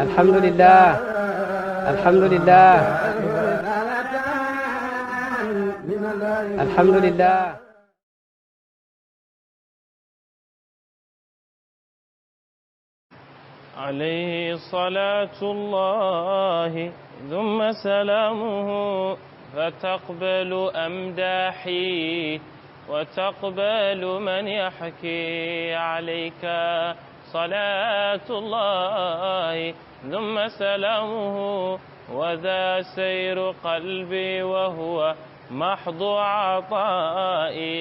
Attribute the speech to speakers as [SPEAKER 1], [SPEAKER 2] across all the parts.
[SPEAKER 1] الحمد لله الحمد لله الحمد لله.
[SPEAKER 2] عليه صلاة الله ثم سلامه فتقبل أمداحي وتقبل من يحكي عليك صلاة الله ثم سلامه وذا سير قلبي وهو محض عطائي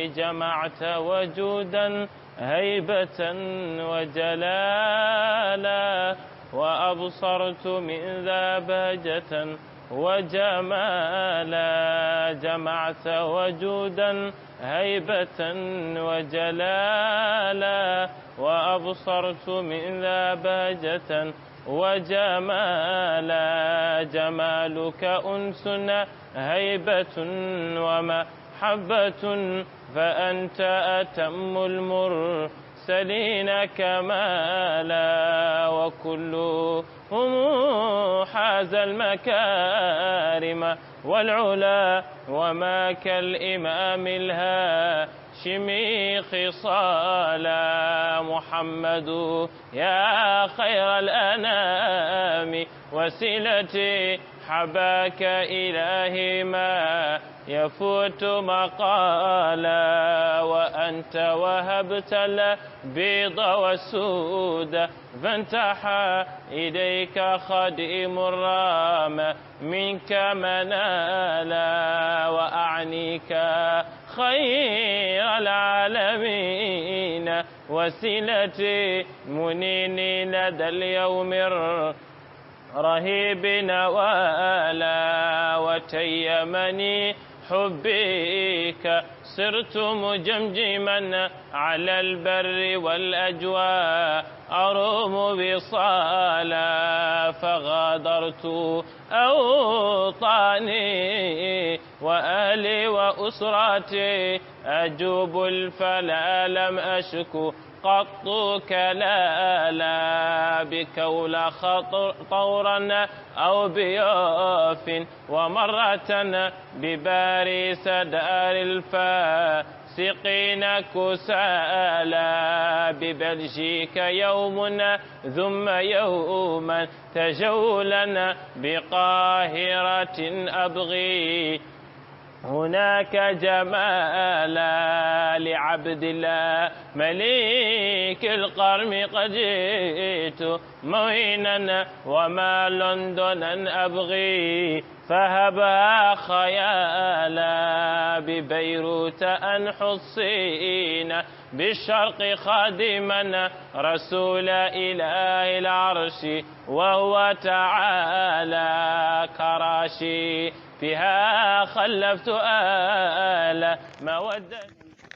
[SPEAKER 2] جمعت وجودا هيبة وجلالا وأبصرت من ذا بهجة وجمالا جمعت وجودا هيبة وجلالا وأبصرت من ذا بهجة وجمالا جمالك أنس هيبة ومحبة فأنت أتم المرسلين كمالا وكلهم حاز المكارم والعلا وما كالإمام الهاشمي خصالا محمد يا خير الأنام وسيلتي حباك إلهي ما يفوت مقالا وأنت وهبت البيض والسود فانتحى إليك خديم الرام منك منالا وأعنيك خير العالمين وسيلتي منيني لدى اليوم رهيب نوالا وتيمني حبيك صرت مجمجما على البر والأجواء أروم بصالا فغادرت أوطاني وأهلي وأسرتي أجوب الفلا لم أشكو قط كلالا بكول طورا أو بيوف ومرة بباريس دار الفاسقين كسالا ببلجيك يوم ثم يوما تجولا بقاهرة أبغي هناك جمالا لعبد الله مليك القرم قد جئت موينا وما لندنا أبغي فهبها خيالا ببيروت أنحو الصين بالشرق خادما رسول إله العرش وهو تعالى كراشي فيها خلفت آل مودة.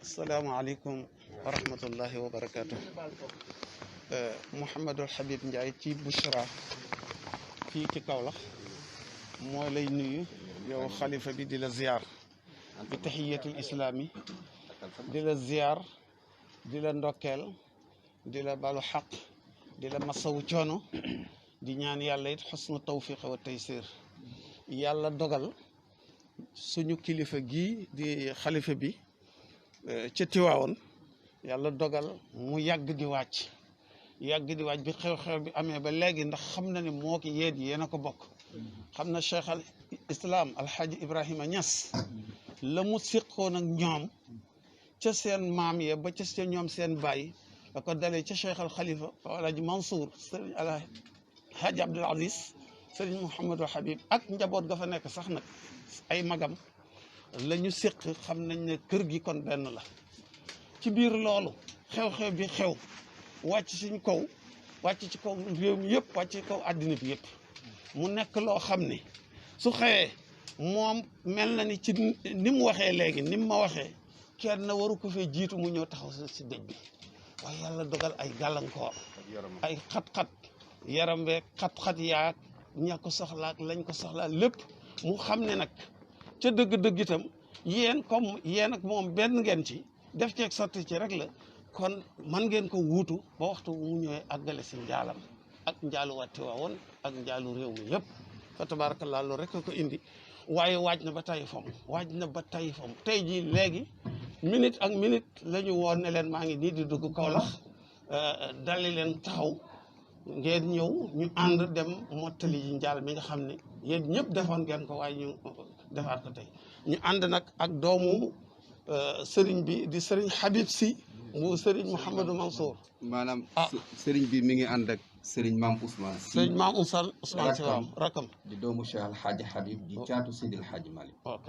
[SPEAKER 3] السلام عليكم ورحمة الله وبركاته. محمد الحبيب Ndiaye ci Bouchra fii ci Kaolack moo lay nuyu yow xalifa bi di la ziar bi tahiyatul islami di la ziar di la ndokkeel di la balu xaq di la masawu coono di ñaan yàlla it xusnu tawfiq wa taysir yàlla dogal suñu kilifa gi di xalifa bi ca Tiwaawoon yàlla dogal mu yàgg di wàcc bi xew-xew bi amee ba léegi ndax xam na ne moo ki yéen yéen a ko bokk xam na Cheikh al Islam Alhaji Ibrahima Niass la mu siqoon ak ñoom ca seen maam ya ba ca ñoom seen baay la ko dalee ca Cheikh al Khalifa Alhaji Mansour Sëriñ Alhaji Abdoul Aziz Sëriñ Mouhamadou Habib ak njaboot ga fa nekk sax nag ay magam la ñu séq xam nañ ne kër gi kon benn la ci biir loolu xew-xew bi xew wàcc suñ kaw wàcc ci kaw réew mi yëpp wàcc ci kaw àddina bi yëpp mu nekk loo xam ne su xewee moom mel na ni ci ni mu waxee léegi ni mu ma waxee kenn waru ko fee jiitu mu ñëw taxaw si dëj bi waaye yàlla dogal ay gàllankoor ay xat-xat yaram beeg xat-xat yaag ña ko soxlaak lañ ko soxlaa lépp mu xam ne nag ca dëgg-dëgg itam yéen comme yéen ak moom benn ngeen ci def ceeg sotti ci rek la kon man ngeen ko wuutu ba waxtu mu ñëwee àggale si njaalam ak njaalu wàtti waawoon ak njaalu réew mi yëpp fa tabarakallah loolu rek ko indi waaye waaj na ba tay fam tey jii léegi minute ak minute la ñu woon ne leen maa ngi nii di dugg Kaolack dali leen taxaw ngeen ñëw ñu ànd dem mottali yi njaal mi nga xam ne yéen ñëpp defoon ngeen ko waaye ñu defaat ko tey ñu ànd nag ak doomu sëriñ bi di sëriñ Habib Sy mu sëriñ Mouhamadou Mansour.
[SPEAKER 4] maanaam sëriñ bi mi ngi ànd ak sëriñ maam Ousmane Sy.
[SPEAKER 3] sëriñ maam Ousmane Sy waaw rakam.
[SPEAKER 4] di doomu Cheikh El Hadj Habib di caatu Seydil Hadj Malick.
[SPEAKER 3] ok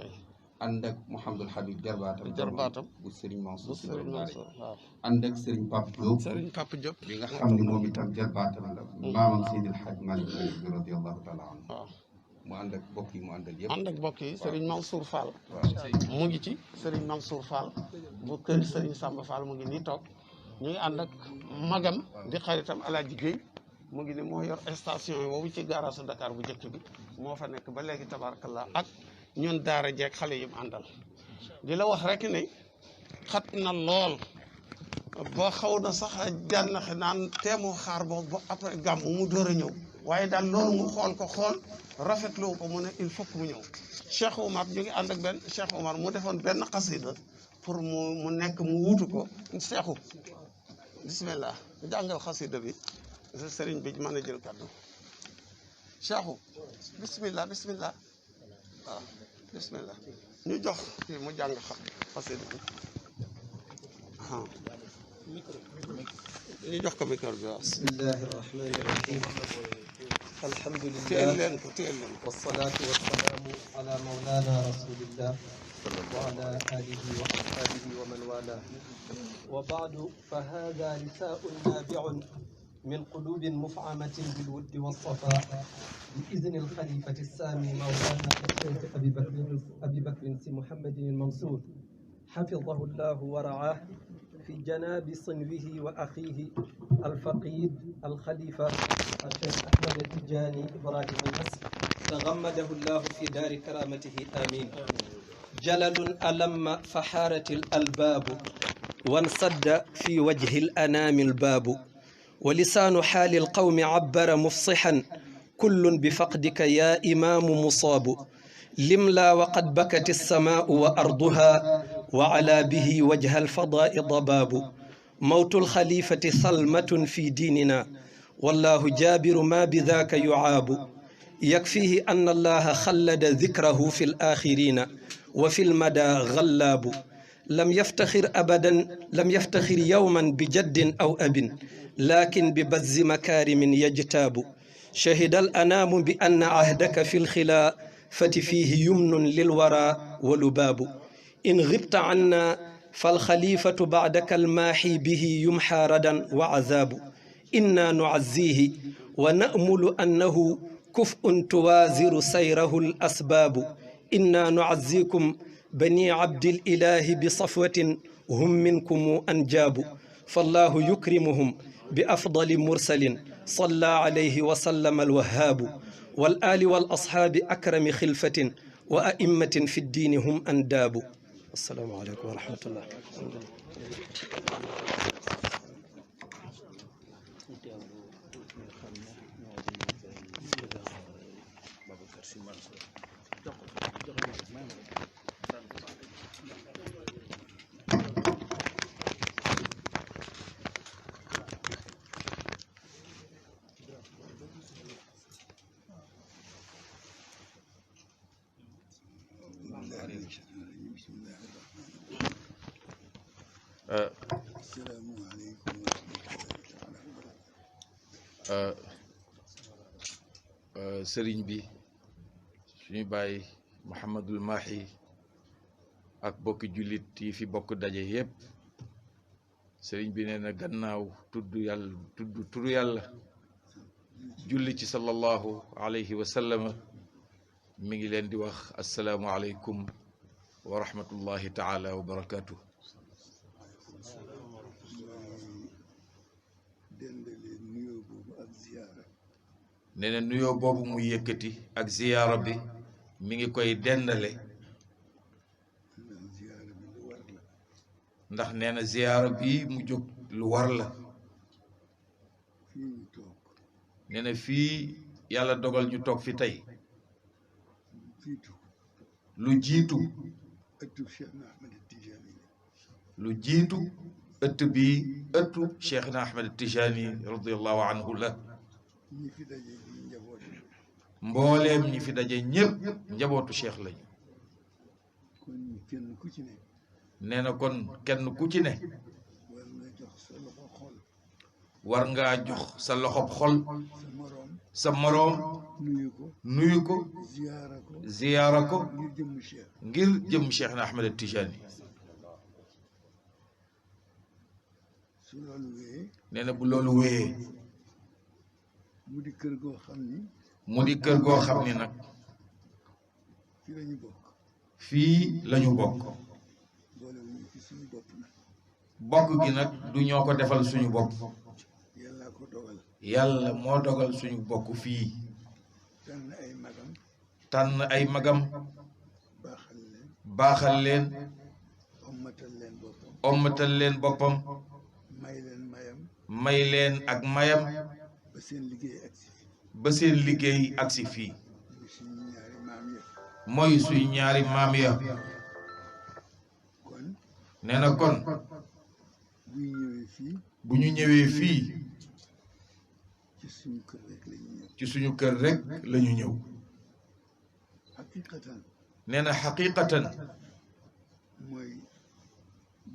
[SPEAKER 4] ànd ak Mouhamadul Habib jarbaatam bu sëriñ Mansour Sy
[SPEAKER 3] waaw.
[SPEAKER 4] ànd ak sëriñ Pape Diop.
[SPEAKER 3] sëriñ Pape Diop.
[SPEAKER 4] bi nga xam ne moom itam jarbaatam la. maamam Seydil Hadj Malick radiyallahu taala anhu.
[SPEAKER 3] waaw.
[SPEAKER 4] mu ànd ak mbokk yi mu àndal yëpp.
[SPEAKER 3] ànd ak mbokk yi Serigne Mansour Fall.
[SPEAKER 4] waaw
[SPEAKER 3] mu ngi ci Serigne Mansour Fall bu kër Serigne Samba Fall mu ngi nii toog ñu ngi ànd ak magam di xaritam Alaaji Guèye mu ngi ni moo yor station yi boobu ci garage Dakar bu njëkk bi moo fa nekk ba léegi tabarakallah ak ñun daara jeeg xale yi mu àndal di la wax rek ne xat na lool ba xaw na sax jànnaxe naan teemoo xaar boobu ba après gàmm mu door a ñëw waaye daal loolu mu xool rafetlu ko mu ne il faut que mu ñëw Cheikh Omar ñu ngi ànd ak benn Cheikh Omar mu defoon benn xasida pour mu nekk mu wuutu ko Cheikhu bismillah jàngal xasida bi sëriñ bi mën a jël kàddu Cheikhu bismillah waaw bismillah ñu jox kii mu jàng xasida bi ñu jox ko micro bi waaw
[SPEAKER 5] bismillahi rahmani rahim alhamdulillah wassalatu wassalamu ala mawlana rasulillah wa ala alihi wa ashabihi wa man wala wa ba'du fa hadha lisaa'un nabi'un min qulubin muf'amatin bil wuddi was safa bi idhni al khalifati as-sami mawlana al-shaykh abi bakr si muhammadin al-mansur حفظه الله ورعاه في جناب صنوه وأخيه الفقيد الخليفة الشيخ أحمد التجاني إبراهيم النصر تغمده الله في دار كرامته آمين جلل ألم فحارت الألباب وانصد في وجه الأنام الباب ولسان حال القوم عبر مفصحا كل بفقدك يا إمام مصاب لملا وقد بكت السماء وأرضها وعلى به وجه الفضاء ضباب موت الخليفة ثلمة في ديننا والله جابر ما بذاك يعاب يكفيه أن الله خلد ذكره في الآخرين وفي المدى غلاب لم يفتخر يوما بجد أو أب لكن ببز مكارم يجتاب شهد الأنام بأن عهدك في الخلافة فيه يمن للورى ولباب إن غبت عنا فالخليفة بعدك الماحي به يمحى ردا وعذاب إنا نعزيه ونأمل أنه كفء توازر سيره الأسباب إنا نعزيكم بني عبد الإله بصفوة هم منكم أنجاب فالله يكرمهم بأفضل مرسل صلى عليه وسلم الوهاب والآل والأصحاب أكرم خلفة وأئمة في الدين هم أنداب السلام عليكم ورحمة الله
[SPEAKER 6] sëriñ bi suñu bàyyi Mouhamadul Mahi ak bokki jullit yi fi bokk daje yépp sëriñ bi nee na gannaaw tudd turu yàlla julli ci sallallahu alayhi wa sallama mi ngi leen di wax assalaamu aleykum wa rahmatullahi taala wa barakatuh nee na nuyoo boobu muy yëkkati ak ziyaara bi mi ngi koy dendale ndax nee na ziyaara bi mu jóg lu war la
[SPEAKER 7] fii ñu toog
[SPEAKER 6] nee na fii yàlla dogal ñu toog fi tey
[SPEAKER 7] jiitu
[SPEAKER 6] lu jiitu
[SPEAKER 7] ëttu Cheikh na Ahmed Tijani
[SPEAKER 6] lu jiitu ëtt bi ëttu Cheikh na Ahmed Tijani radiyallahu anhu la
[SPEAKER 7] ñi fi daje di njaboot
[SPEAKER 6] mbooleem ñi fi daje ñëpp njabootu Cheikh lañu
[SPEAKER 7] kon kenn ku ci ne
[SPEAKER 6] nee na kon kenn ku ci ne
[SPEAKER 7] war nga jox sa loxo xol
[SPEAKER 6] war ngaa jox sa loxob xol
[SPEAKER 7] sa moroom
[SPEAKER 6] sa moroom
[SPEAKER 7] nuyu ko
[SPEAKER 6] ziyaara ko
[SPEAKER 7] ngir jëmm Cheikh
[SPEAKER 6] ngir jëm Cheikh na Ahmed Tijani
[SPEAKER 7] su loolu wéyee
[SPEAKER 6] nee na bu loolu wéyee
[SPEAKER 7] mu di kër goo xam ni
[SPEAKER 6] mu di kër goo xam ni nag
[SPEAKER 7] fi lañu bokk
[SPEAKER 6] fii lañu bokk
[SPEAKER 7] boole wuñu ci suñu bopp nag
[SPEAKER 6] bokk gi nag du ñoo ko defal suñu bopp
[SPEAKER 7] yàlla ko dogal
[SPEAKER 6] yàlla moo dogal suñu bokk fii
[SPEAKER 7] tànn ay magam
[SPEAKER 6] baaxal leen
[SPEAKER 7] ommatal leen boppam
[SPEAKER 6] may leen ak mayam
[SPEAKER 7] ba seen liggéey agsi fii
[SPEAKER 6] ba seen liggéey agsi fii
[SPEAKER 7] muy suñu ñaari maam ya
[SPEAKER 6] mooy suñu ñaari maam ya
[SPEAKER 7] kon
[SPEAKER 6] nee na kon bu ñu ñëwee fii
[SPEAKER 7] ci suñu kër rek la ñu ñëw
[SPEAKER 6] ci suñu kër rek la ñu ñëw
[SPEAKER 7] xaqiqatan
[SPEAKER 6] nee na xaqiqatan
[SPEAKER 7] mooy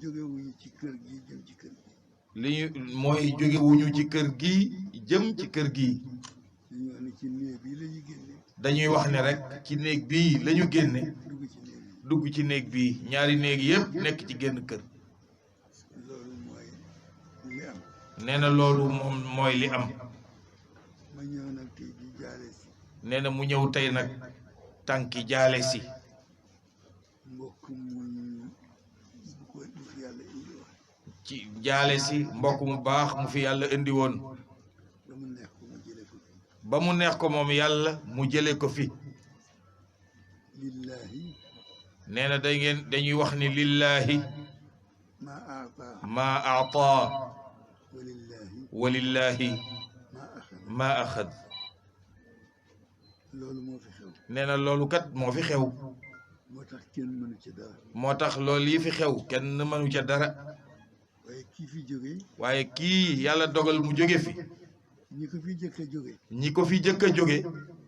[SPEAKER 7] jógewuñu ci kër gi jëm ci kër gi
[SPEAKER 6] li ñu mooy jógewuñu ci kër gi jëm ci kër gi
[SPEAKER 7] dañu wax ne ci néeg bi la ñu génne
[SPEAKER 6] dañuy wax ne rek ci néeg bii la ñu génne
[SPEAKER 7] dugg ci néeg bi
[SPEAKER 6] dugg ci néeg bii ñaari néeg yëpp nekk ci génn kër
[SPEAKER 7] loolu mooy li am
[SPEAKER 6] nee na loolu moom mooy li am
[SPEAKER 7] ma ñëw nag tey di jaale si
[SPEAKER 6] nee na mu ñëw tey nag tànki jaale si
[SPEAKER 7] mbokk mu bu fi yàlla indi woon
[SPEAKER 6] ci jaale si mbokk mu baax mu fi yàlla indi woon
[SPEAKER 7] ba mu neex ko mu jële ko fi
[SPEAKER 6] ba mu neex ko moom yàlla mu jële ko fi
[SPEAKER 7] lillahi
[SPEAKER 6] nee na dañuy wax ni lillahi
[SPEAKER 7] ma aata
[SPEAKER 6] ma aataa
[SPEAKER 7] wa lillahi
[SPEAKER 6] wa lillahi
[SPEAKER 7] ma axada
[SPEAKER 6] ma axad
[SPEAKER 7] loolu moo fi xew
[SPEAKER 6] nee na loolu kat moo fi xew
[SPEAKER 7] moo tax kenn mënu ci dara
[SPEAKER 6] moo tax loolu yi fi xew kenn mënu ca dara
[SPEAKER 7] waaye kii fi jóge
[SPEAKER 6] waaye kii yàlla dogal mu jóge fi
[SPEAKER 7] ñi ko fi jëkk a jóge
[SPEAKER 6] ñi ko fi jëkk a jóge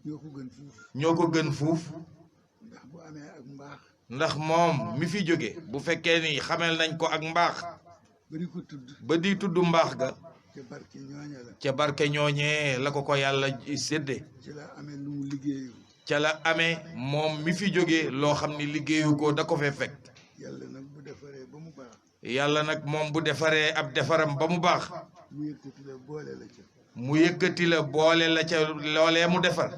[SPEAKER 7] ñoo ko gën fuuf
[SPEAKER 6] ñoo ko gën fuuf
[SPEAKER 7] ndax bu amee ak mbaax
[SPEAKER 6] ndax moom mi fi jóge bu fekkee ni xamel nañ ko ak mbaax
[SPEAKER 7] ba di ko tudd
[SPEAKER 6] ba di tudd mbaax ga
[SPEAKER 7] ca barke ñooña la
[SPEAKER 6] ca barke ñooñee la ko yàlla sédde
[SPEAKER 7] ci la amee lu mu liggéeyu
[SPEAKER 6] ca la amee moom mi fi jóge loo xam ni liggéeyu ko da ko fee fekk
[SPEAKER 7] yàlla nag bu defaree ba mu baax
[SPEAKER 6] yàlla nag moom bu defaree ab defaram ba mu baax
[SPEAKER 7] mu yëkkati la boole la ca
[SPEAKER 6] mu yëkkati la boole la ca loolee mu defar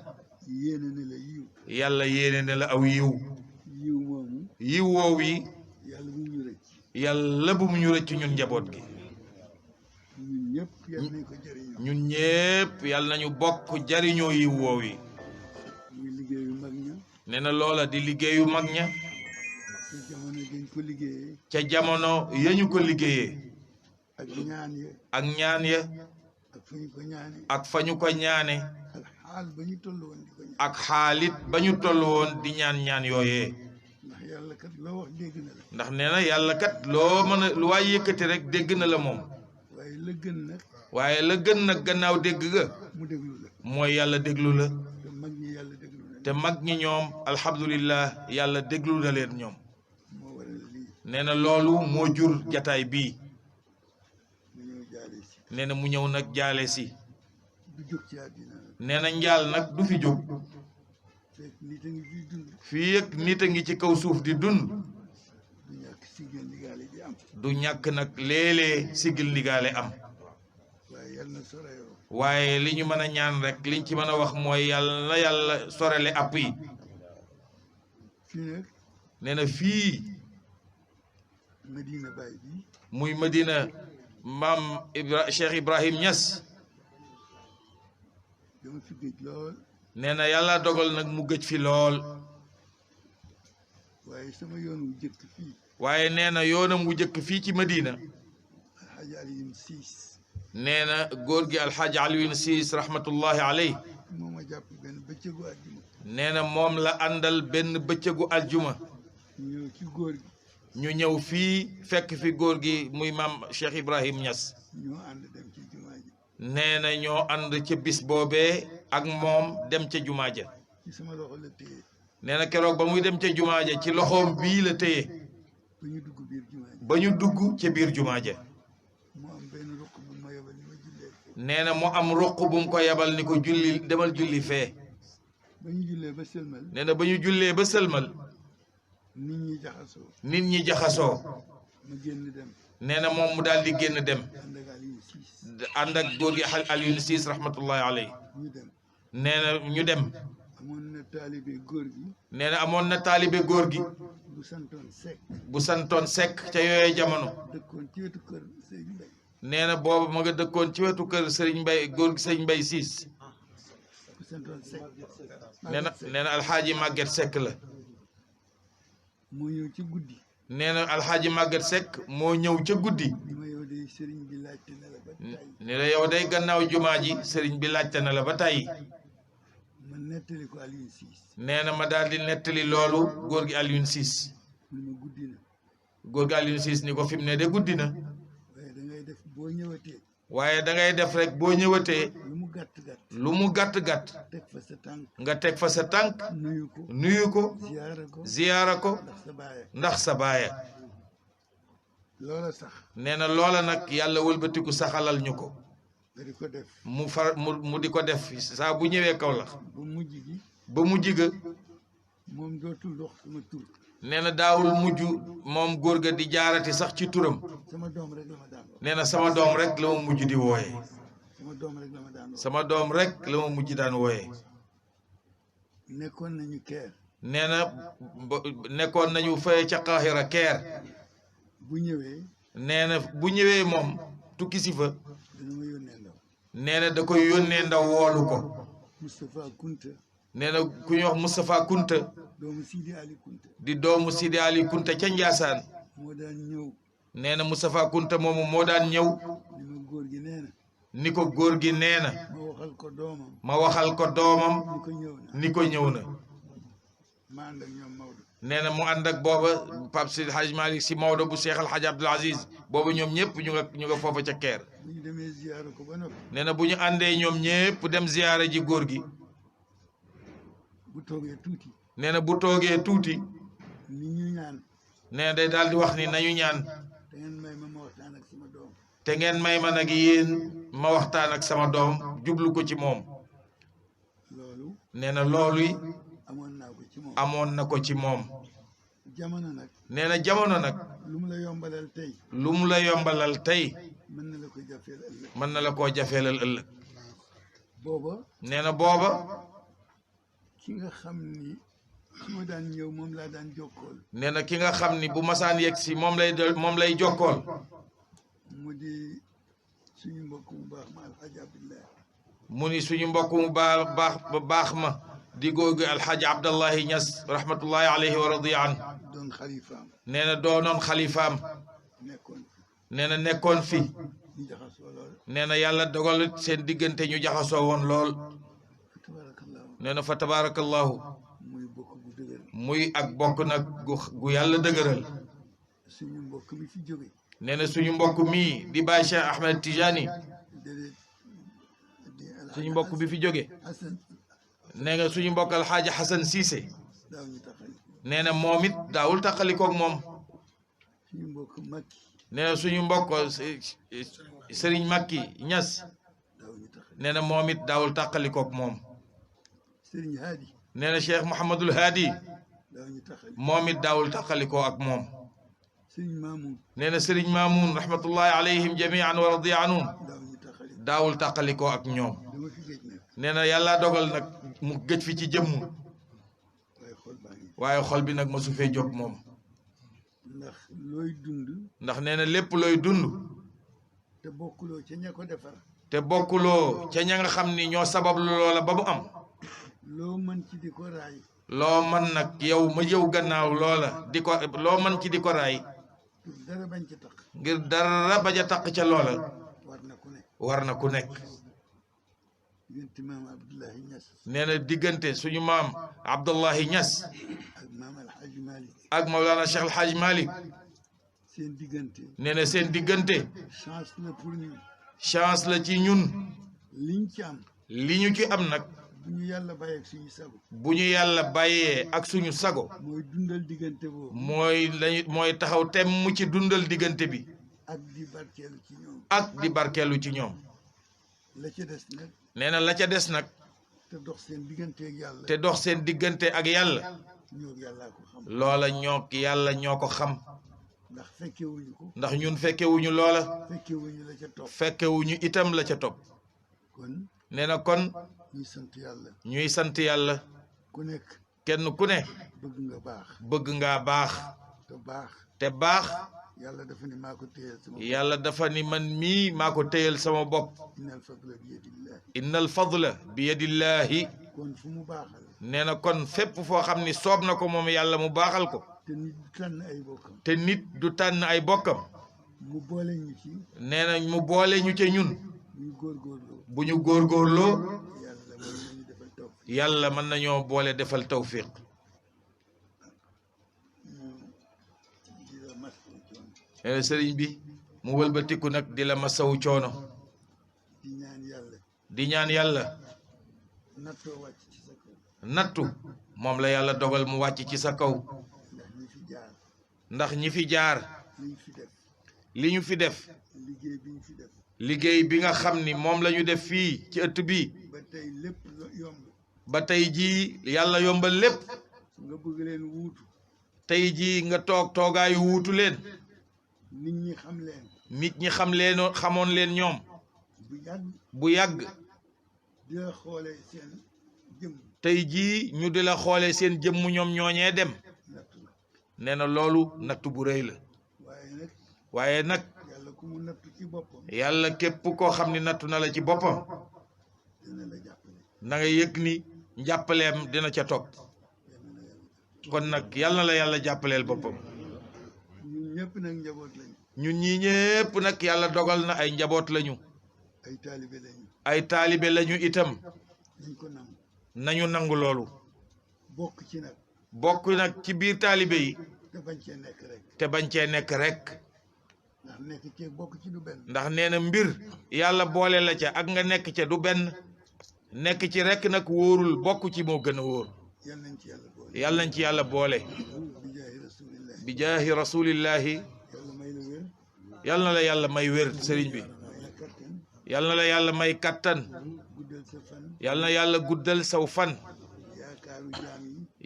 [SPEAKER 7] yéene ne la yiw
[SPEAKER 6] yàlla yéene ne la aw yiw
[SPEAKER 7] yiw moomu
[SPEAKER 6] yiw woow yi
[SPEAKER 7] yàlla bu ñu rëcc
[SPEAKER 6] yàlla bu mu ñu rëcc ñun njaboot gi
[SPEAKER 7] ñun ñëpp yàlla nañ ko jëriñoo
[SPEAKER 6] ñun ñépp yàlla nañu bokk jariñoo yiw woow yi
[SPEAKER 7] muy liggéeyu mag ña
[SPEAKER 6] nee na loola di liggéeyu mag ña
[SPEAKER 7] ci jamono dañ ko liggéeyee
[SPEAKER 6] ca jamono yañu ko liggéeyee
[SPEAKER 7] ak ñaan ya
[SPEAKER 6] ak ñaan ya
[SPEAKER 7] ak fa ñu ko ñaane
[SPEAKER 6] ak fa ñu ko ñaane
[SPEAKER 7] ak xaal ba ñu toll woon di ko ñaan
[SPEAKER 6] ak xaalit ba ñu toll woon di ñaan yooyee
[SPEAKER 7] ndax yàlla kat loo wax dégg na la
[SPEAKER 6] ndax nee na yàlla kat loo mën a lu waay yëkkati rek dégg na la moom
[SPEAKER 7] waaye la gën nag
[SPEAKER 6] waaye la gën nag gannaaw dégg ga
[SPEAKER 7] mu déglu la
[SPEAKER 6] mooy yàlla déglu la
[SPEAKER 7] te mag ñi yàlla déglu na
[SPEAKER 6] te mag ñi ñoom alhamdulillah yàlla déglu na leen ñoom
[SPEAKER 7] moo waral lii
[SPEAKER 6] nee na loolu moo jur jataay bii
[SPEAKER 7] mu ñëw jaale si
[SPEAKER 6] nee na mu ñëw nag jaale si
[SPEAKER 7] du jóg ci àddina nag
[SPEAKER 6] nee na njaal nag du fi jóg
[SPEAKER 7] fekk nit a ngi fiy dund
[SPEAKER 6] fii ak nit a ngi ci kaw suuf di dund
[SPEAKER 7] du ñàkk siggal ndigaale di am
[SPEAKER 6] du ñàkk nag léeg-léeg sigil ndigaale am
[SPEAKER 7] waaye yàlla na soreyoo
[SPEAKER 6] waaye li ñu mën a ñaan rek liñ ci mën a wax mooy yàlla na yàlla sorele app yi
[SPEAKER 7] fii nag
[SPEAKER 6] nee na fii
[SPEAKER 7] Medina Baye bi
[SPEAKER 6] muy Medina maam Cheikh Ibrahim Niass
[SPEAKER 7] dama fi géej lool
[SPEAKER 6] nee na yàlla dogal nag mu gëj fi lool
[SPEAKER 7] waaye sama yoon wu jëkk fii
[SPEAKER 6] waaye nee na yoonam wu jëkk fii ci Madina
[SPEAKER 7] alxaaji Alioune Siis
[SPEAKER 6] nee na góor gi alxaaji Alioune Siis rahmatullahi alayhi
[SPEAKER 7] moom a jàpp benn bëccëgu àjjuma
[SPEAKER 6] nee na moom la àndal benn bëccëgu aljuma
[SPEAKER 7] ñëw ci góor gi
[SPEAKER 6] ñu ñëw fii fekk fi góor gi muy maam Cheikh Ibrahim Niass
[SPEAKER 7] ñoo ànd dem ci jumaa ji
[SPEAKER 6] nee na ñoo ànd ca bis boobee ak moom dem ca jumaa ja
[SPEAKER 7] ci sama loxo la téye
[SPEAKER 6] nee na keroog ba muy dem ca jumaa ja ci loxoom bii la téye
[SPEAKER 7] ba ñu dugg biir jumaa ji
[SPEAKER 6] ba ñu dugg ca biir jumaa ja
[SPEAKER 7] mu am benn ruq bu ma yebal ni ma jullee
[SPEAKER 6] nee na mu am ruq bu mu ko yebal ni ko julli demal julli fee
[SPEAKER 7] ba ñu jullee ba sëlmal
[SPEAKER 6] nee na ba ñu jullee ba sëlmal
[SPEAKER 7] nit ñi jaxasoo
[SPEAKER 6] nit ñi jaxasoo
[SPEAKER 7] ma génn dem
[SPEAKER 6] nee na moom mu daal di génn dem
[SPEAKER 7] ànd ak Alioune Siis
[SPEAKER 6] ànd ak góor gi Alioune Siis rahmatullahi alayhi
[SPEAKER 7] ñu dem
[SPEAKER 6] nee na ñu dem
[SPEAKER 7] amoon na taalibe góor gi
[SPEAKER 6] nee na amoon na taalibe góor gi
[SPEAKER 7] bu santoon Seck
[SPEAKER 6] bu santoon Seck ca yooyee jamono
[SPEAKER 7] dëkkoon ci wetu kër Sëriñ Mbay
[SPEAKER 6] nee na boobu ma nga dëkkoon ci wetu kër Serigne Mbay góor gi Serigne Mbay Siis
[SPEAKER 7] bu santoon Seck
[SPEAKER 6] nee na alxaaji Maguette Seck la
[SPEAKER 7] moo ñëw ci guddi
[SPEAKER 6] nee na alxaaji Maguette Seck moo ñëw ca guddi
[SPEAKER 7] ni ma yow de sëriñ bi laajte na la ba tey
[SPEAKER 6] ni la yow day gannaaw jumaa ji sëriñ bi laajte na la ba tàyyi
[SPEAKER 7] ma nettali ko Alioune Siis
[SPEAKER 6] nee na ma daal di nettali loolu góor gi Alioune Siis
[SPEAKER 7] mu ne ma guddi na
[SPEAKER 6] góor gi Alioune Siis ni ko fi mu ne de guddi na
[SPEAKER 7] waaye da ngay def boo ñëwatee
[SPEAKER 6] waaye da ngay def rek boo ñëwatee
[SPEAKER 7] lu mu gàtt gàtt
[SPEAKER 6] lu mu gàtt gàtt
[SPEAKER 7] teg fa sa tànk
[SPEAKER 6] nga teg fa sa tànk
[SPEAKER 7] nuyu ko
[SPEAKER 6] nuyu ko
[SPEAKER 7] ziyaara ko
[SPEAKER 6] ziyaara ko
[SPEAKER 7] ndax sa baaya
[SPEAKER 6] ndax sa baaya
[SPEAKER 7] loola sax
[SPEAKER 6] nee na loola nag yàlla wëlbatiku saxalal ñu ko
[SPEAKER 7] nga di ko def
[SPEAKER 6] mu di ko def saa bu ñëwee Kaolack
[SPEAKER 7] ba mujj gi
[SPEAKER 6] ba mujj ga
[SPEAKER 7] moom dootul dox sama tur
[SPEAKER 6] nee na daawul mujj moom góor ga di jaarati sax ci turam
[SPEAKER 7] sama doom rek la ma daan wax
[SPEAKER 6] nee na sama doom rek la ma mujj di wooyee
[SPEAKER 7] sama doom rek la ma daan wax
[SPEAKER 6] sama doom rek la ma mujj daan wooyee
[SPEAKER 7] nekkoon nañu keer
[SPEAKER 6] nee na nekkoon nañu fay ca Qahira keer
[SPEAKER 7] bu ñëwee
[SPEAKER 6] nee na bu ñëwee moom tukki si fa
[SPEAKER 7] dana ma yónnee ndaw
[SPEAKER 6] nee na da koy yónnee ndaw woolu ko
[SPEAKER 7] Moustapha Kunta
[SPEAKER 6] nee na ku ñuy wax Moustapha Kunta
[SPEAKER 7] doomu Sidi Ali Kunta
[SPEAKER 6] di doomu Sidi Ali Kunta ca Njaasaan
[SPEAKER 7] moo daan ñëw
[SPEAKER 6] nee na Moustapha Kunta moomu moo daan ñëw
[SPEAKER 7] ni ma góor gi nee na
[SPEAKER 6] ni ko góor gi nee na
[SPEAKER 7] ma waxal ko doomam
[SPEAKER 6] ma waxal ko doomam
[SPEAKER 7] ni ko ñëw na
[SPEAKER 6] ni ko ñëw na
[SPEAKER 7] ma ànd ak ñoom Maodo
[SPEAKER 6] nee na mu ànd ak booba Pape Seydi Hadj Malick si Maodo bu Cheikh El Hadj Abdoul Aziz booba ñoom ñëpp ñu nga foofa ca keer
[SPEAKER 7] bu ñu demee ziyaara ko ba noppi
[SPEAKER 6] nee na bu ñu àndee ñoom ñëpp dem ziyaara ji góor gi
[SPEAKER 7] bu toogee tuuti
[SPEAKER 6] nee na bu toogee tuuti
[SPEAKER 7] ni ñu ñaan
[SPEAKER 6] nee na day daal di wax ni nañu ñaan
[SPEAKER 7] te ngeen may ma waxtaan ak sama doom
[SPEAKER 6] te ngeen may ma nag yéen ma waxtaan ak sama doom jublu ko ci moom
[SPEAKER 7] loolu
[SPEAKER 6] nee na loolu
[SPEAKER 7] amoon naa ko ci moom
[SPEAKER 6] amoon na ko ci moom
[SPEAKER 7] jamono nag
[SPEAKER 6] nee na jamono nag
[SPEAKER 7] lu mu la yombalal tey
[SPEAKER 6] lu mu la yombalal tey
[SPEAKER 7] mën na la ko jafeel ëllëg
[SPEAKER 6] mën na la koo jafeelal ëllëg
[SPEAKER 7] booba
[SPEAKER 6] nee na booba
[SPEAKER 7] ki nga xam ni su ma daan ñëw moom laa daan jokkool
[SPEAKER 6] nee na ki nga xam ni bu masaan yegg si moom lay jokkool
[SPEAKER 7] mu di suñu mbokk mu baax ma alxaaji Abdullahi
[SPEAKER 6] mu ni suñu mbokk mu baax ma di googu alxaaji Abdallahi Ñas rahmatullahi alayhi wa radiya an
[SPEAKER 7] doon xalifaam
[SPEAKER 6] nee na doonoon xalifaam
[SPEAKER 7] nekkoon
[SPEAKER 6] nee na nekkoon fi
[SPEAKER 7] ñu jaxasoo lool
[SPEAKER 6] nee na yàlla dogal seen diggante ñu jaxasoo woon lool
[SPEAKER 7] tabarakallahu
[SPEAKER 6] nee na fa tabarakallahu
[SPEAKER 7] muy bokk bu dëgër
[SPEAKER 6] muy ak bokk nag gu yàlla dëgëral
[SPEAKER 7] suñu mbokk mi fi jóge
[SPEAKER 6] nee na suñu mbokk mii di Baye Cheikh Ahmed Tijani
[SPEAKER 7] déedéet
[SPEAKER 6] suñu mbokk bi fi jóge
[SPEAKER 7] Hasan
[SPEAKER 6] nee nga suñu mbokk alxaaji Xasan Siise
[SPEAKER 7] daaw ñu taxali
[SPEAKER 6] nee na moom it daawul taqalikoog moom
[SPEAKER 7] suñu mbokk Makki
[SPEAKER 6] nee na suñu mbokk Sëriñ Makki Ñas
[SPEAKER 7] daaw ñu taxali
[SPEAKER 6] nee na moom it daawul taqalikoog moom
[SPEAKER 7] Sëriñ Haadi
[SPEAKER 6] nee na Cheikh Mouhamadul Haadi
[SPEAKER 7] daaw ñu taxali
[SPEAKER 6] moom it daawul taqalikoo ak moom
[SPEAKER 7] Sëriñ Maamun
[SPEAKER 6] nee na Sëriñ Maamun rahmatullahi alayhim jamian wa radiya anhum
[SPEAKER 7] daaw ñu taxali
[SPEAKER 6] daawul taqalikoo ak ñoom
[SPEAKER 7] dama fi géej nag
[SPEAKER 6] nee na yàlla dogal nag mu gëj fi ci jëmm
[SPEAKER 7] waaye xol baa ngi
[SPEAKER 6] waaye xol bi nag ma su fee jóg moom
[SPEAKER 7] ndax looy dund
[SPEAKER 6] ndax nee na lépp looy dund
[SPEAKER 7] te bokkuloo ca ña ko defar
[SPEAKER 6] te bokkuloo ca ña nga xam ni ñoo sabablu loola ba mu am
[SPEAKER 7] loo mën ci di ko raay
[SPEAKER 6] loo man nag yow ma yow gannaaw loola di ko loo man ci di ko raay
[SPEAKER 7] dara bañ ca taq
[SPEAKER 6] ngir dara bañ a taq ca loola
[SPEAKER 7] war na ku ne
[SPEAKER 6] war na ku nekk
[SPEAKER 7] diggante maam Abdoulahi Niass
[SPEAKER 6] nee na diggante suñu maam Abdullahi Niass
[SPEAKER 7] ak maam Alhaji Malick
[SPEAKER 6] ak Mawlana Cheikh El Hadj Malick
[SPEAKER 7] seen diggante
[SPEAKER 6] nee na seen diggante
[SPEAKER 7] chance la pour ñun
[SPEAKER 6] chance la ci ñun
[SPEAKER 7] liñ ci am
[SPEAKER 6] li ñu ci am nag
[SPEAKER 7] bu ñu yàlla bàyyee ak suñu sago
[SPEAKER 6] bu ñu yàlla bàyyee ak suñu sago
[SPEAKER 7] mooy dundal diggante boobu
[SPEAKER 6] mooy taxaw temm ci dundal diggante bi
[SPEAKER 7] ak di barkeelu ci ñoom
[SPEAKER 6] ak di barkeelu ci ñoom
[SPEAKER 7] la ca des nag
[SPEAKER 6] nee na la ca des nag
[SPEAKER 7] te dox seen diggante ak yàlla
[SPEAKER 6] te dox seen diggante ak yàlla
[SPEAKER 7] ñoo yàllaa ko xam
[SPEAKER 6] loola yàlla ñoo ko xam
[SPEAKER 7] ndax fekkewuñu ko
[SPEAKER 6] ndax ñun fekkewuñu loola
[SPEAKER 7] fekkewuñu la ca topp
[SPEAKER 6] fekkewuñu itam la ca topp
[SPEAKER 7] kon
[SPEAKER 6] nee na kon
[SPEAKER 7] ñuy sant yàlla
[SPEAKER 6] ñuy sant yàlla
[SPEAKER 7] ku nekk
[SPEAKER 6] kenn ku ne
[SPEAKER 7] bëgg nga baax
[SPEAKER 6] bëgg ngaa baax te baax
[SPEAKER 7] yàlla dafa ni maa ko téyel sama
[SPEAKER 6] yàlla dafa ni man mii maa ko téyel sama bopp innal fadla bi yadillahi
[SPEAKER 7] kon fu mu baaxal
[SPEAKER 6] nee na kon fépp foo xam ni soob na ko moom yàlla mu baaxal ko
[SPEAKER 7] te nit du tànn ay bokkam
[SPEAKER 6] te nit du tànn ay bokkam
[SPEAKER 7] mu boole ñu ci
[SPEAKER 6] nee na mu boole ñu ca ñun
[SPEAKER 7] ñu góorgóorloo
[SPEAKER 6] bu ñu góorgóorloo
[SPEAKER 7] yàlla
[SPEAKER 6] mën nañoo boole defal tawfiq nee na sëriñ bi mu wëlbatiku nag di la masawu coono di ñaan yàlla nattu moom la yàlla dogal mu wàcc ci sa kaw ndax ñi fi jaar li ñu fi def liggéey bi nga xam ni moom la ñu def fii ci ëtt bi ba tey jii yàlla yombal lépp
[SPEAKER 7] nga bëgg leen wuutu
[SPEAKER 6] tey jii nga toogaayu wuutu leen
[SPEAKER 7] nit ñi xam leen
[SPEAKER 6] nit ñi xamoon leen ñoom bu yàgg
[SPEAKER 7] di la xoolee seen jëmm
[SPEAKER 6] tey jii ñu di la xoolee seen jëmm ñoom ñooñee dem nee na loolu nattu bu rëy la waaye nag
[SPEAKER 7] yàlla ku mu nattu ci boppam
[SPEAKER 6] yàlla képp koo xam ni nattu na la ci boppam na nga yëg ni njàppaleem dina ca topp kon nag yàlla na la yàlla jàppaleel boppam
[SPEAKER 7] ñun ñëpp nag njaboot lañu
[SPEAKER 6] ñun ñii ñëpp nag yàlla dogal na ay njaboot lañu
[SPEAKER 7] ay taalibe lañu
[SPEAKER 6] ay taalibe lañu itam
[SPEAKER 7] nañ ko nangu
[SPEAKER 6] nañu nangu loolu bokk nag ci biir taalibe yi te bañ cee nekk rek ndax nee na mbir yàlla boole la ca ak nga nekk ca du benn nekk ci rek nag wóorul bokk ci moo gën a wóor yàlla nañ ci yàlla boole bi jaahi rasulillahi yàlla na la yàlla may wér sëriñ bi yàlla na la yàlla may kattan yàlla na yàlla guddal saw fan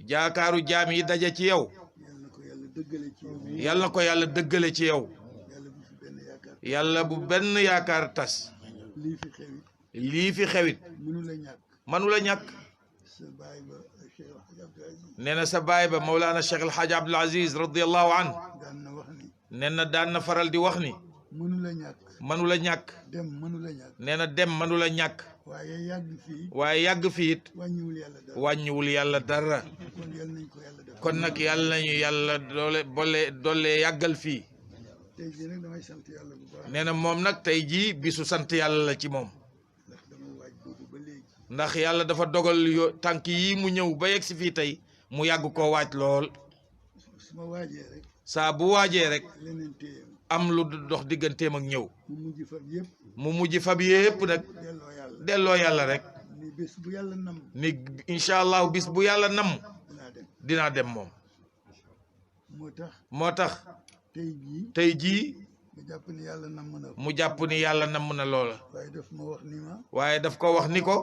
[SPEAKER 6] jaakaaru jaam yi daje ci yow yàlla na ko yàlla dëggale ci yow yàlla bu benn yaakaar tas lii fi xewit manu la ñàkk nee na sa baay ba Mawlana Cheikh El Hadj Abdoul Aziz radiyallahu an nee na daan na faral di wax ni manu la ñàkk nee na dem manu la ñàkk waaye yàgg fii it wàññiwul yàlla dara kon nag yàlla nañu yàlla doole yàggal fii nee na moom nag tey jii bisu sant yàlla la ci moom ndax yàlla dafa dogal tànk yi mu ñëw ba yegg si fii tey mu yàgg koo waaj lool saa bu waajee rek am lu dox digganteem ak ñëw mu mujj fab yépp nag delloo yàlla rek ni incha allahu bis bu yàlla nam dinaa dem moom moo tax tey jii mu jàpp ni yàlla namm na loola waaye daf ko wax ni ko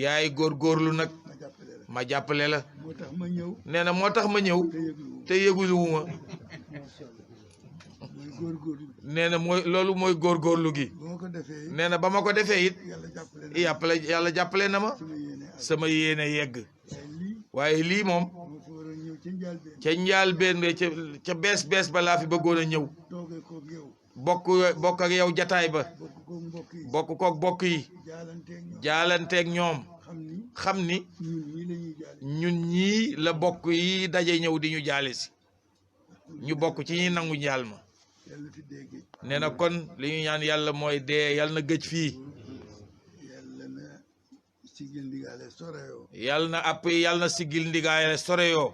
[SPEAKER 6] yaay góorgóorlu nag ma jàppale la nee na moo tax ma ñëw te yëguluwuma nee na loolu mooy góorgóorlu gi nee na ba ma ko defee it yàlla jàppale na ma sama yéene yegg waaye lii moom ca njaalbeen ca bees ba laa fi bëggoon a ñëw bokk ak yow jataay ba bokk kook bokk yi jaalanteeg ñoom xam ni ñun ñii la bokk yi daje ñëw di ñu jaale si ñu bokk ci ñi nangu njaal ma
[SPEAKER 7] yàlla fi dégg
[SPEAKER 6] nee na kon li ñu ñaan yàlla mooy dee yàlla na gëj fii
[SPEAKER 7] yàlla na sigil ndigaale soreyoo
[SPEAKER 6] yàlla na àpp yàlla na sigil ndigaale soreyoo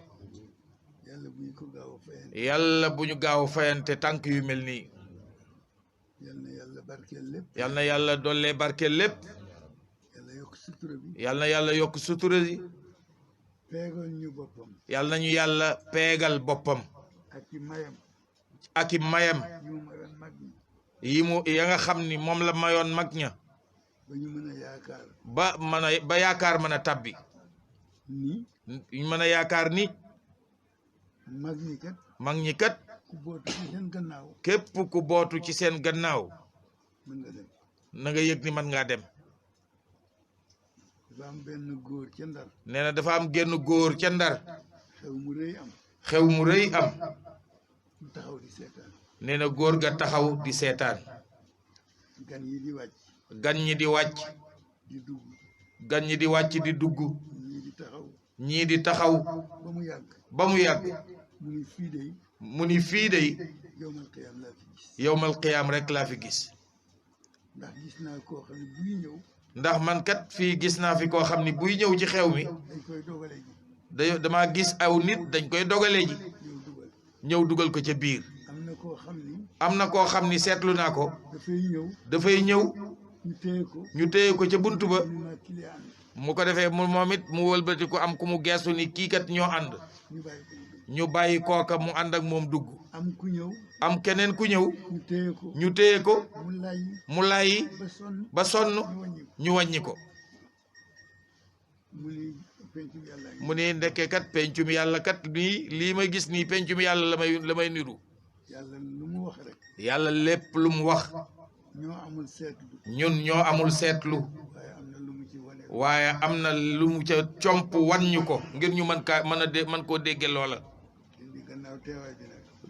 [SPEAKER 7] yàlla bu ñu ko gaaw a fayante
[SPEAKER 6] yàlla bu ñu gaaw fayante tànk yu mel nii
[SPEAKER 7] yàlla na yàlla barkeel lépp
[SPEAKER 6] yàlla na yàlla dollee barkeel lépp
[SPEAKER 7] yàlla yokk sutura bi
[SPEAKER 6] yàlla na yàlla yokk sutura yi
[SPEAKER 7] peegal ñu boppam
[SPEAKER 6] yàlla nañu yàlla peegal boppam
[SPEAKER 7] ak i mayam
[SPEAKER 6] ak i mayam
[SPEAKER 7] ñu mayoon mag ñi
[SPEAKER 6] ya nga xam ni moom la mayoon mag ña
[SPEAKER 7] ba ñu mën a yaakaar
[SPEAKER 6] ba yaakaar mën a tabbi
[SPEAKER 7] ni
[SPEAKER 6] ñu mën a yaakaar ni
[SPEAKER 7] mag ñi kat
[SPEAKER 6] mag ñi kat
[SPEAKER 7] ku bootu ci seen gannaaw
[SPEAKER 6] képp ku bootu ci seen gannaaw
[SPEAKER 7] mën nga dem
[SPEAKER 6] na nga yëg ni mën ngaa dem
[SPEAKER 7] dafa am benn góor ca Ndar
[SPEAKER 6] nee na dafa am genn góor ca Ndar
[SPEAKER 7] xew mu rëy am
[SPEAKER 6] xew mu rëy am
[SPEAKER 7] mu taxaw di seetaan
[SPEAKER 6] nee na góor ga taxaw di seetaan
[SPEAKER 7] gan yi di wàcc
[SPEAKER 6] gan ñi di wàcc
[SPEAKER 7] di dugg
[SPEAKER 6] gan ñi di wàcc di dugg
[SPEAKER 7] ñii di taxaw
[SPEAKER 6] ñii di taxaw
[SPEAKER 7] ba mu yàgg
[SPEAKER 6] ba mu yàgg
[SPEAKER 7] mu ni fii de
[SPEAKER 6] mu ni fii de
[SPEAKER 7] yowmal qiyaam laa fi gis
[SPEAKER 6] yowmal qiyaam rek laa fi gis
[SPEAKER 7] ndax gis naa koo xam ne buy ñëw
[SPEAKER 6] ndax man kat fii gis naa fi koo xam ni buy ñëw ci xew mi
[SPEAKER 7] dañ koy dogale ji
[SPEAKER 6] dama gis aw nit dañ koy dogale ji
[SPEAKER 7] ñëw dugal
[SPEAKER 6] ñëw dugal ko ca biir
[SPEAKER 7] am na koo xam ni
[SPEAKER 6] am na koo xam ni seetlu naa ko
[SPEAKER 7] dafay ñëw
[SPEAKER 6] ñu téye ko ca buntu ba
[SPEAKER 7] ñu ma client
[SPEAKER 6] mu ko defee moom it mu wëlbati ko am ku mu geestu ni kii kat ñoo ànd
[SPEAKER 7] ñu bàyyi ko
[SPEAKER 6] ñu bàyyi kooka mu ànd ak moom dugg
[SPEAKER 7] am ku ñëw
[SPEAKER 6] am keneen ku ñëw
[SPEAKER 7] ñu téye ko
[SPEAKER 6] mu layyi ba sonn ñu wàññi ko mu ni ndekkee kat pencum yàlla kat lii ma gis nii pencum yàlla la may niru
[SPEAKER 7] yàlla lu mu wax rek
[SPEAKER 6] yàlla lépp lu mu wax
[SPEAKER 7] ñoo amul seetlu
[SPEAKER 6] ñun ñoo amul seetlu waaye am na lu mu ca comp wan ñu ko ngir ñu mën koo dégge loola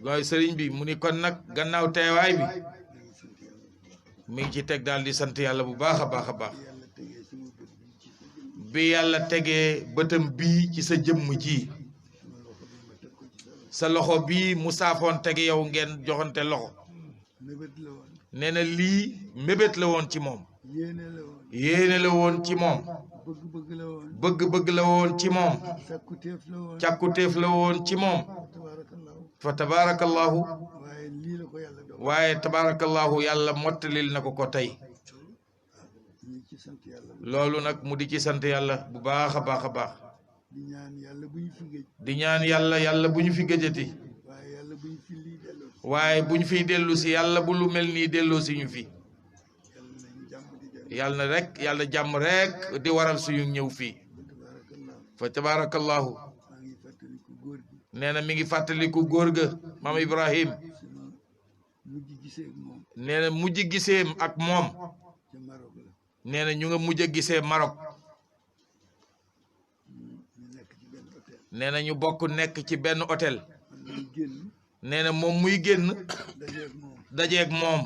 [SPEAKER 6] waaye sëriñ bi mu ni kon nag gannaaw teewaay bi mi ngi ci teg daal di sant yàlla bu baax a baax a baax bi yàlla tegee bëtam bii ci sa jëmm ji sa loxo bii mu saafoon tege yow ngeen joxante loxo nee na lii mébét la woon ci moom yéene la woon ci moom bëgg-bëgg la woon ci moom càkkutéef la woon ci moom fa tabaarakallahu waaye tabaarakallahu yàlla mottalil na ko tey loolu nag mu di ci sant yàlla bu baax a baax a baax di ñaan yàlla bu ñu fi gëjati waaye bu ñu fiy dellu si yàlla bu lu mel nii delloo si ñu fi yàlla na rek yàlla jàmm rek di waral suñu ñëw fii fa tabaarakallahu nee na mi ngi fàttaliku góor ga maam Ibrahim nee na mujj giseem ak moom nee na ñu nga mujj a gisee Maroc nee na ñu bokk nekk ci benn hôtel nee na moom muy génn dajeeg moom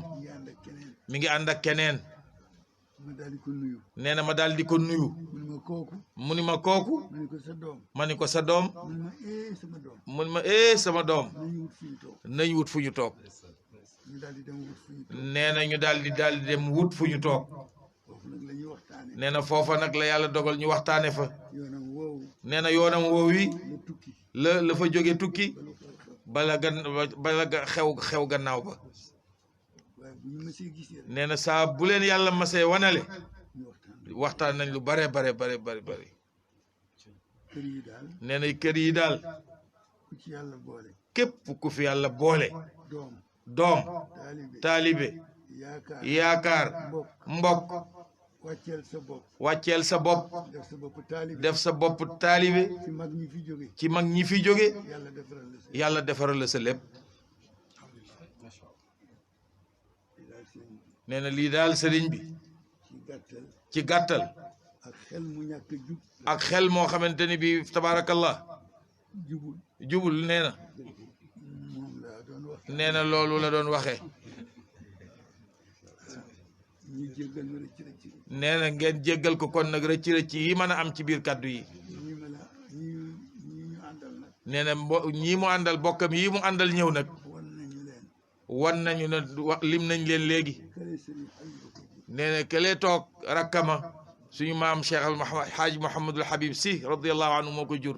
[SPEAKER 6] mi ngi ànd ak keneen nee na ma daal di ko nuyu mu ni ma kooku ma ni ko sa doom mu ni ma sama doom nañ wut fu ñu toog nee na ñu daal di dem wut fu ñu toog nee na foofa nag la yàlla dogal ñu waxtaane fa nee na yoonam woowi la fa jóge tukki bala xew gannaaw ba nee na saa bu leen yàlla masee wanale waxtaan nañ lu bare nee na kër yi daal képp ku fi yàlla boole doom taalibe yaakaar mbokk wàcceel sa bopp def sa bopp taalibe ci mag ñi fi jóge yàlla defaral la sa lépp nee na lii daal sëriñ bi ci gàttal ak xel moo xamante ni bi tabaarakallah jubul nee na loolu la doon waxee nee na ngeen jéggal ko kon nag rëcc yi mën a am ci biir kàddu yi nee na ñii mu àndal bokkam yii mu àndal ñëw nag wan nañu ne lim nañ leen léegi nee na këlee toog rakkama suñu maam Cheikh al Haaj Mouhamadul Habib Sy radiyallahu anhu moo ko jur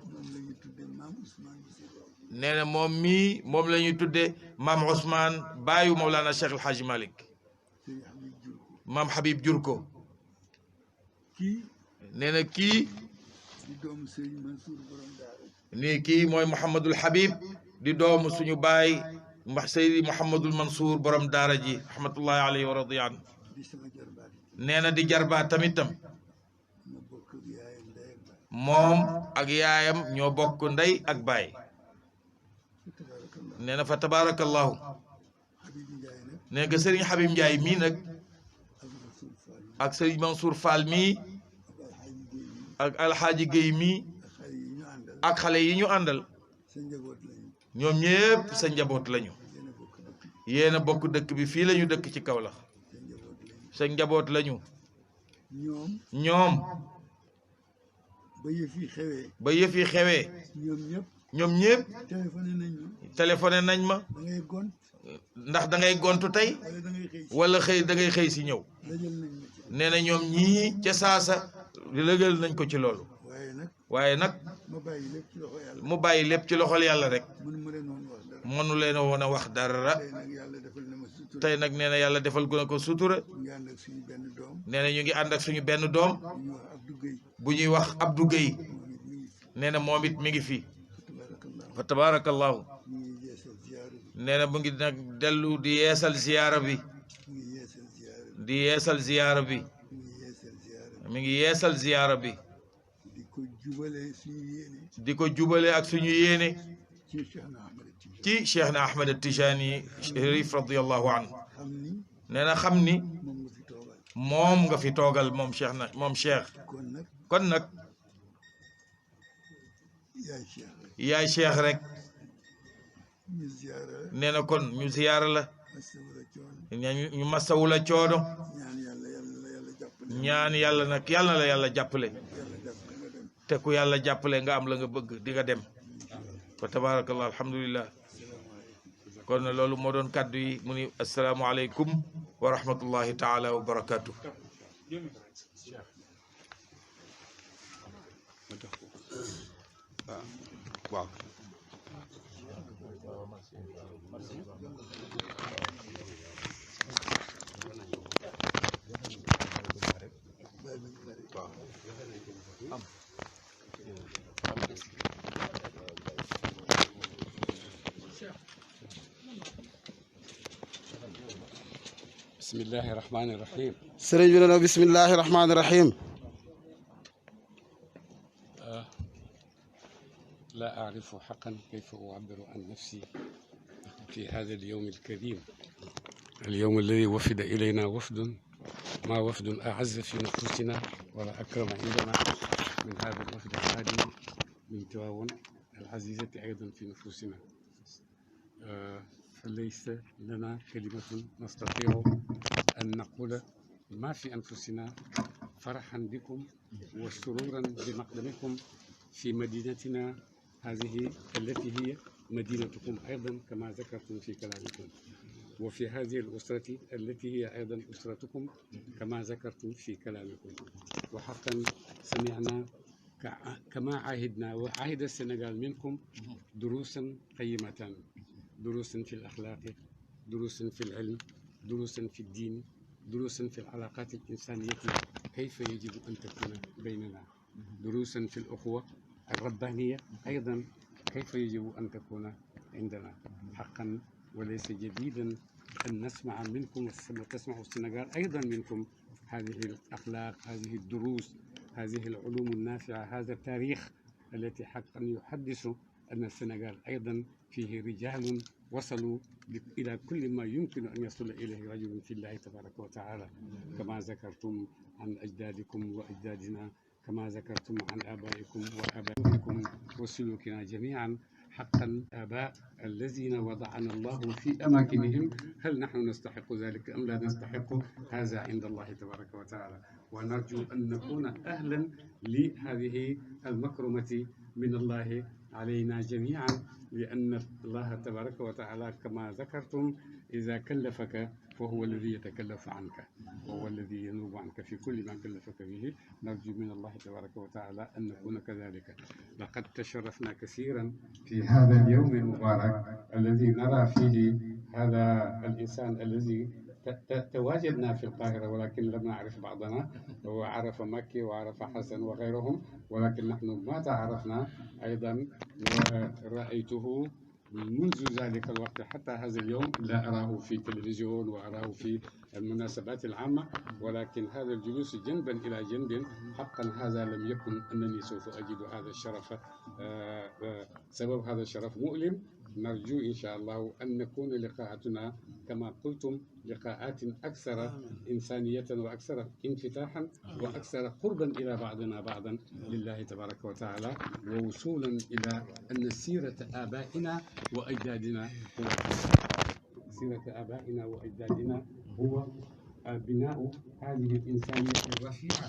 [SPEAKER 6] nee na moom mii moom la ñuy tuddee maam Ousmane baayu Mawlana Cheikh El Hadj Malick maam Habib jur ko nee na kii nii kii mooy Mouhamadul Habib di doomu suñu baay Seydi Mouhamadul Mansour borom daara ji rahmatullahi alayhi wa radiya anhu nee na di jarbaa tamitam moom ak yaayam ñoo bokk ndey ak baay nee na fa tabarakallahu nee nga Serigne Habib Ndiaye mii nag ak Serigne Mansour Fall mii ak Alxaaji Guèye mii ak xale yi ñu àndal ñoom ñëpp sa njaboot lañu yéen a bokk dëkk bi fii lañu dëkk ci Kaolack sa njaboot lañu ñoom ba yëf yi xewee ñoom ñëpp téléphoné nañ ma ndax da ngay gontu tey wala xëy da ngay xëy si ñëw nee na ñoom ñii ca saasa lëgal nañ ko ci loolu waaye nag mu bàyyi lépp ci loxol yàlla rek mënu leen a woon a wax dara tey nag nee na yàlla defal gu na ko sutura nee na ñu ngi ànd ak suñu benn doom bu ñuy wax Abdou Guèye nee na moom it mi ngi fi fa tabarakallahu nee na mu ngi nag dellu di yeesal ziyaara bi di yeesal ziyaara bi mi ngi yeesal ziyaara bi di ko jubale ak suñu yéene ci Cheikh na Ahmed Tijani Cherif radiyallahu anhu nee na xam ni moom nga fi toogal moom Cheikh na moom Cheikh kon nag yaay Cheikh rek nee na kon ñu ziyaara la ñu masawu la coono ñaan yàlla nag yàlla na la yàlla jàppale te ku yàlla jàppale nga am la nga bëgg di nga dem fa tabarakallah alhamdulillah kon loolu moo doon kàddu yi mu ni assalaamu aleykum wa rahmatullahi taala wa barakatuh
[SPEAKER 4] waaw
[SPEAKER 8] bismillahi rahmani rahim
[SPEAKER 1] sëriñ bi ne bismillahi rahmani rahim
[SPEAKER 8] لا أعرف حقا كيف أعبر عن نفسي في هذا اليوم الكريم اليوم الذي وفد إلينا وفد ما وفد أعز في نفوسنا ولا أكرم عندنا من هذا الوفد الهادي من تواون العزيزة أيضا في نفوسنا فليس لنا كلمة نستطيع أن نقول ما في أنفسنا فرحا بكم وسرورا بمقدمكم في مدينتنا هذه التي هي مدينتكم أيضا كما ذكرتم في كلامكم وفي هذه الأسرة التي هي أيضا أسرتكم كما ذكرتم في كلامكم وحقا سمعنا كما عاهدنا وعاهد السنغال منكم دروسا قيمة دروسا في الأخلاق دروسا في العلم دروسا في الدين دروسا في العلاقات الإنسانية كيف يجب أن تكون بيننا دروسا في الأخوة الربانية أيضا كيف يجب أن تكون عندنا حقا وليس جديدا أن نسمع منكم وتسمع السنغال أيضا منكم هذه الأخلاق هذه الدروس هذه العلوم النافعة هذا التاريخ التي حقا يحدث أن السنغال أيضا فيه رجال وصلوا إلى كل ما يمكن أن يصل إليه رجل في الله تبارك وتعالى كما ذكرتم عن أجدادكم وأجدادنا كما ذكرتم عن آبائكم وآبائكم وسلوكنا جميعا حقا آباء الذين وضعنا الله في أماكنهم هل نحن نستحق ذلك أم لا نستحق هذا عند الله تبارك وتعالى ونرجو أن نكون أهلا لهذه المكرمة من الله علينا جميعا، لأن الله تبارك وتعالى كما ذكرتم إذا كلفك فهو الذي يتكلف عنك، وهو الذي ينوب عنك في كل ما كلفك به. نرجو من الله تبارك وتعالى أن نكون كذلك. لقد تشرفنا كثيرا في هذا اليوم المبارك الذي نرى فيه هذا الإنسان الذي تواجدنا في القاهرة ولكن لم نعرف بعضنا، وعرف مكي وعرف حسن وغيرهم، ولكن نحن ما تعرفنا أيضا، ورأيته منذ ذلك الوقت حتى هذا اليوم. لا أراه في التلفزيون وأراه في المناسبات العامة، ولكن هذا الجلوس جنبا إلى جنب حقا هذا لم يكن أنني سوف أجد هذا الشرف. سبب هذا الشرف مؤلم. نرجو إن شاء الله أن نكون لقاءاتنا كما قلتم لقاءات أكثر إنسانية وأكثر انفتاحا وأكثر قربا إلى بعضنا بعضا لله تبارك وتعالى، ووصولا إلى أن سيرة آبائنا وأجدادنا هو سيرة آبائنا وأجدادنا هو بناء هذه الإنسانية الرفيعة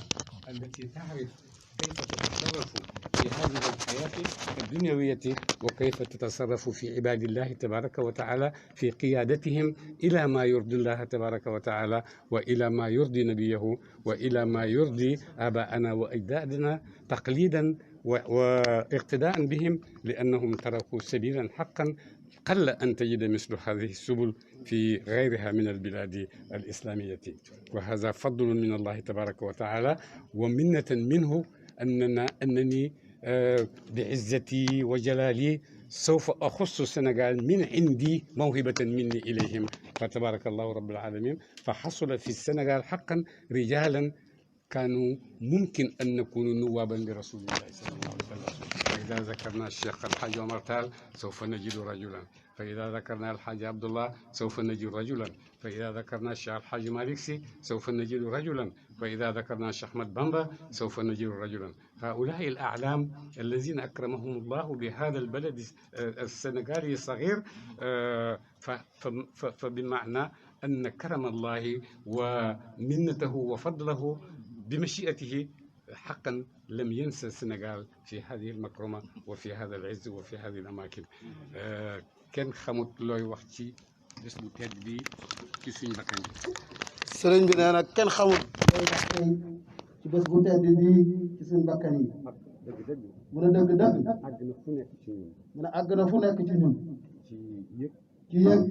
[SPEAKER 8] التي تعرف كيف تتصرف في هذه الحياة الدنيوية وكيف تتصرف في عباد الله تبارك وتعالى في قيادتهم إلى ما يرضي الله تبارك وتعالى وإلى ما يرضي نبيه وإلى ما يرضي آباءنا وأجدادنا، تقليدا واقتداء بهم، لأنهم تركوا سبيلا حقا قل أن تجد مثل هذه السبل في غيرها من البلاد الإسلامية. وهذا فضل من الله تبارك وتعالى ومنة منه أنني بعزتي وجلالي سوف أخص السنغال من عندي موهبة مني إليهم، فتبارك الله رب العالمين. فحصل في السنغال حقا رجالا كانوا ممكن أن نكونوا نوابا لرسول الله صلى الله عليه وسلم. فإذا ذكرنا الشيخ الحاج عمر تال سوف نجد رجلا، فإذا ذكرنا الحاج عبد الله سوف نجد رجلا، فإذا ذكرنا الشيخ الحاج مالك سي سوف نجد رجلا، فإذا ذكرنا الشيخ أحمد بامبا سوف نجد رجلا. هؤلاء الأعلام الذين أكرمهم الله بهذا البلد السنغالي الصغير، فبمعنى أن كرم الله ومنته وفضله بمشيئته حقا لم ينسى السنغال في هذه المكرمة وفي هذا العز وفي هذه الأماكن. kenn xamut looy wax ci bés bu tedd bi ci suñ bakkan yi.
[SPEAKER 1] sëriñ bi nee na kenn xamut looy wax tey ci bés bu tedd bi ci suñ bakkan yi.
[SPEAKER 8] dëgg-dëgg.
[SPEAKER 1] mu ne dëgg-dëgg.
[SPEAKER 8] àgg na fu nekk ci ñun.
[SPEAKER 1] mu ne àgg na fu nekk ci ñun.
[SPEAKER 8] ci yëg.
[SPEAKER 1] ci yëg.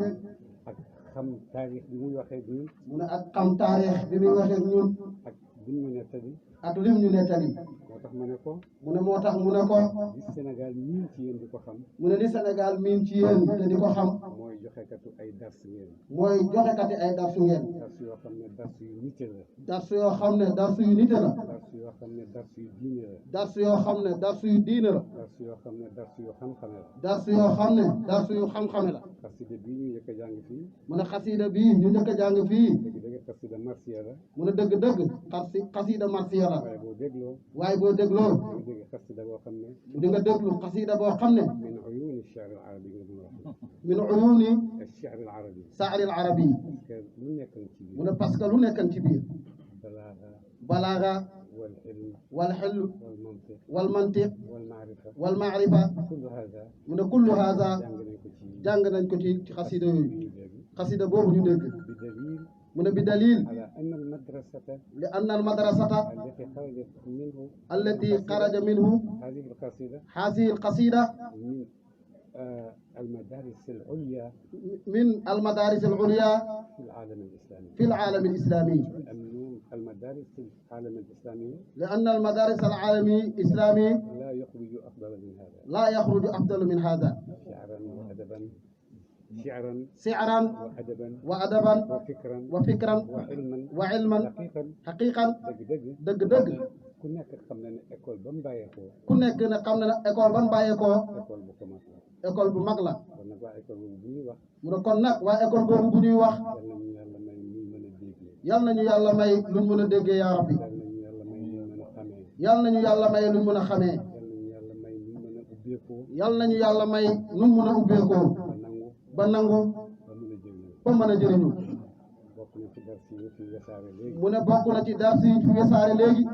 [SPEAKER 8] ak xam taarix bi muy waxee ñun.
[SPEAKER 1] mu ne ak xam taarix bi muy waxee ñun.
[SPEAKER 8] ak lim ñu nettali.
[SPEAKER 1] ak lim ñu nettali.
[SPEAKER 8] moo tax ma ne ko.
[SPEAKER 1] mu ne moo tax mu ne ko.
[SPEAKER 8] li Sénégal miin ci yéen di ko xam.
[SPEAKER 1] mu ne li Sénégal miin ci yéen te di ko xam.
[SPEAKER 8] mooy joxekatu ay dars ngeen.
[SPEAKER 1] mooy joxekati ay darsu ngeen.
[SPEAKER 8] dars yoo xam ne dars yu nite la.
[SPEAKER 1] dars yoo xam ne darsu yu nite la.
[SPEAKER 8] dars yoo xam ne dars yu diine la.
[SPEAKER 1] dars yoo xam ne darsu yu diine la.
[SPEAKER 8] dars yoo xam ne dars yu xam-xame la.
[SPEAKER 1] dars yoo xam ne darsu yu xam-xame la.
[SPEAKER 8] xasida bii ñu njëkk a jàng fii.
[SPEAKER 1] mu ne xasida bii ñu njëkk a jàng fii.
[SPEAKER 8] dëgg-dëgg xasida marsiya la.
[SPEAKER 1] mu ne dëgg-dëgg xasida marsiya la.
[SPEAKER 8] waaye boo dégloo.
[SPEAKER 1] waaye boo dégloo.
[SPEAKER 8] di nga dégg xasida boo xam ne.
[SPEAKER 1] di nga déglu xasida boo xam ne.
[SPEAKER 8] min uyuuni shi'r al-arabi nga dul wax.
[SPEAKER 1] min uyuuni
[SPEAKER 8] shi'r al-arabi.
[SPEAKER 1] shi'r al-arabi.
[SPEAKER 8] parce que lu nekkan ci biir.
[SPEAKER 1] mu ne parce que lu nekkan ci biir. balaaga.
[SPEAKER 8] wal ilm.
[SPEAKER 1] wal hilm.
[SPEAKER 8] wal mantiq.
[SPEAKER 1] wal mantiq.
[SPEAKER 8] wal maarifa.
[SPEAKER 1] wal maarifa.
[SPEAKER 8] kullu haza.
[SPEAKER 1] mu ne kullu haza.
[SPEAKER 8] jàng
[SPEAKER 1] nañ ko ci xasida yooyu. xasida boobu ñu dégg.
[SPEAKER 8] bi dalil.
[SPEAKER 1] mu ne bi dalil.
[SPEAKER 8] ala anna al-madrasata.
[SPEAKER 1] li anna al-madrasata.
[SPEAKER 8] allati
[SPEAKER 1] xaraja minhu.
[SPEAKER 8] هذه القصيدة.
[SPEAKER 1] هذه القصيدة.
[SPEAKER 8] من المدارس العليا.
[SPEAKER 1] من المدارس العليا.
[SPEAKER 8] في العالم الإسلامي.
[SPEAKER 1] في العالم الإسلامي.
[SPEAKER 8] لأن المدارس في العالم الإسلامي.
[SPEAKER 1] لأن المدارس العالمي الإسلامي.
[SPEAKER 8] لا يخرج أفضل من هذا.
[SPEAKER 1] لا يخرج أفضل من هذا.
[SPEAKER 8] شعرا وأدبا. شعرا.
[SPEAKER 1] شعرا.
[SPEAKER 8] وأدبا.
[SPEAKER 1] وأدبا.
[SPEAKER 8] وفكرا.
[SPEAKER 1] وفكرا.
[SPEAKER 8] وعلما.
[SPEAKER 1] وعلما.
[SPEAKER 8] حقيقا.
[SPEAKER 1] دق دق.
[SPEAKER 8] ku nekk xam na ne école ba mu bàyyeekoo.
[SPEAKER 1] ku nekk ne xam na ne école ba mu bàyyeekoo.
[SPEAKER 8] école bu ko mag la.
[SPEAKER 1] école bu mag la.
[SPEAKER 8] kon nag waa école boobu bu ñuy wax.
[SPEAKER 1] mu ne kon nag waa école boobu bu ñuy wax.
[SPEAKER 8] yal nañu yàlla may luñ mën a déggee.
[SPEAKER 1] yal nañu yàlla may luñ mën a déggee yaa rabbi.
[SPEAKER 8] yal nañu yàlla may luñ mën a xamee.
[SPEAKER 1] yal nañu yàlla may luñ mën a ubbeekoo. ba nangu. ba mën a jëriñu. mu ne bokk na ci dars yi fi wesaare léegi.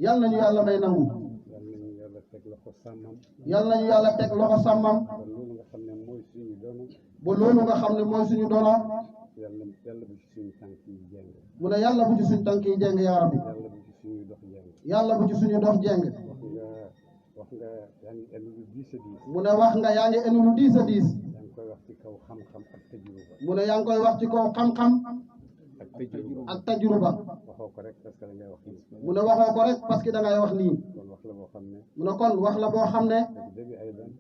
[SPEAKER 1] yal nañu yàlla may nangu.
[SPEAKER 8] loxo sàmmam
[SPEAKER 1] yal nañu yàlla teg loxo sàmmam
[SPEAKER 8] ba loolu nga xam ne mooy suñu dono
[SPEAKER 1] ba loolu nga xam ne mooy suñu dono
[SPEAKER 8] yàlla bu ci suñu tànk yi jeng
[SPEAKER 1] mu ne yàlla bu ci suñu tànk yi jeng yaa rabbi
[SPEAKER 8] yàlla bu ci suñu dox jeng
[SPEAKER 1] yàlla bu ci suñu dox jeng
[SPEAKER 8] wax nga yaa ngi enu lu 10 a 10
[SPEAKER 1] mu ne wax nga yaa ngi enu lu 10 a 10
[SPEAKER 8] yaa ngi koy wax ci kaw xam-xam ak tajruba
[SPEAKER 1] mu ne yaa ngi koy wax ci kaw xam-xam ak tajruba
[SPEAKER 8] waxoo ko rek parce que da ngay wax nii
[SPEAKER 1] mu ne waxoo ko rek parce que da ngay wax nii
[SPEAKER 8] kon wax la boo xam ne
[SPEAKER 1] mu ne kon wax la boo xam ne
[SPEAKER 8] dëgg ay daan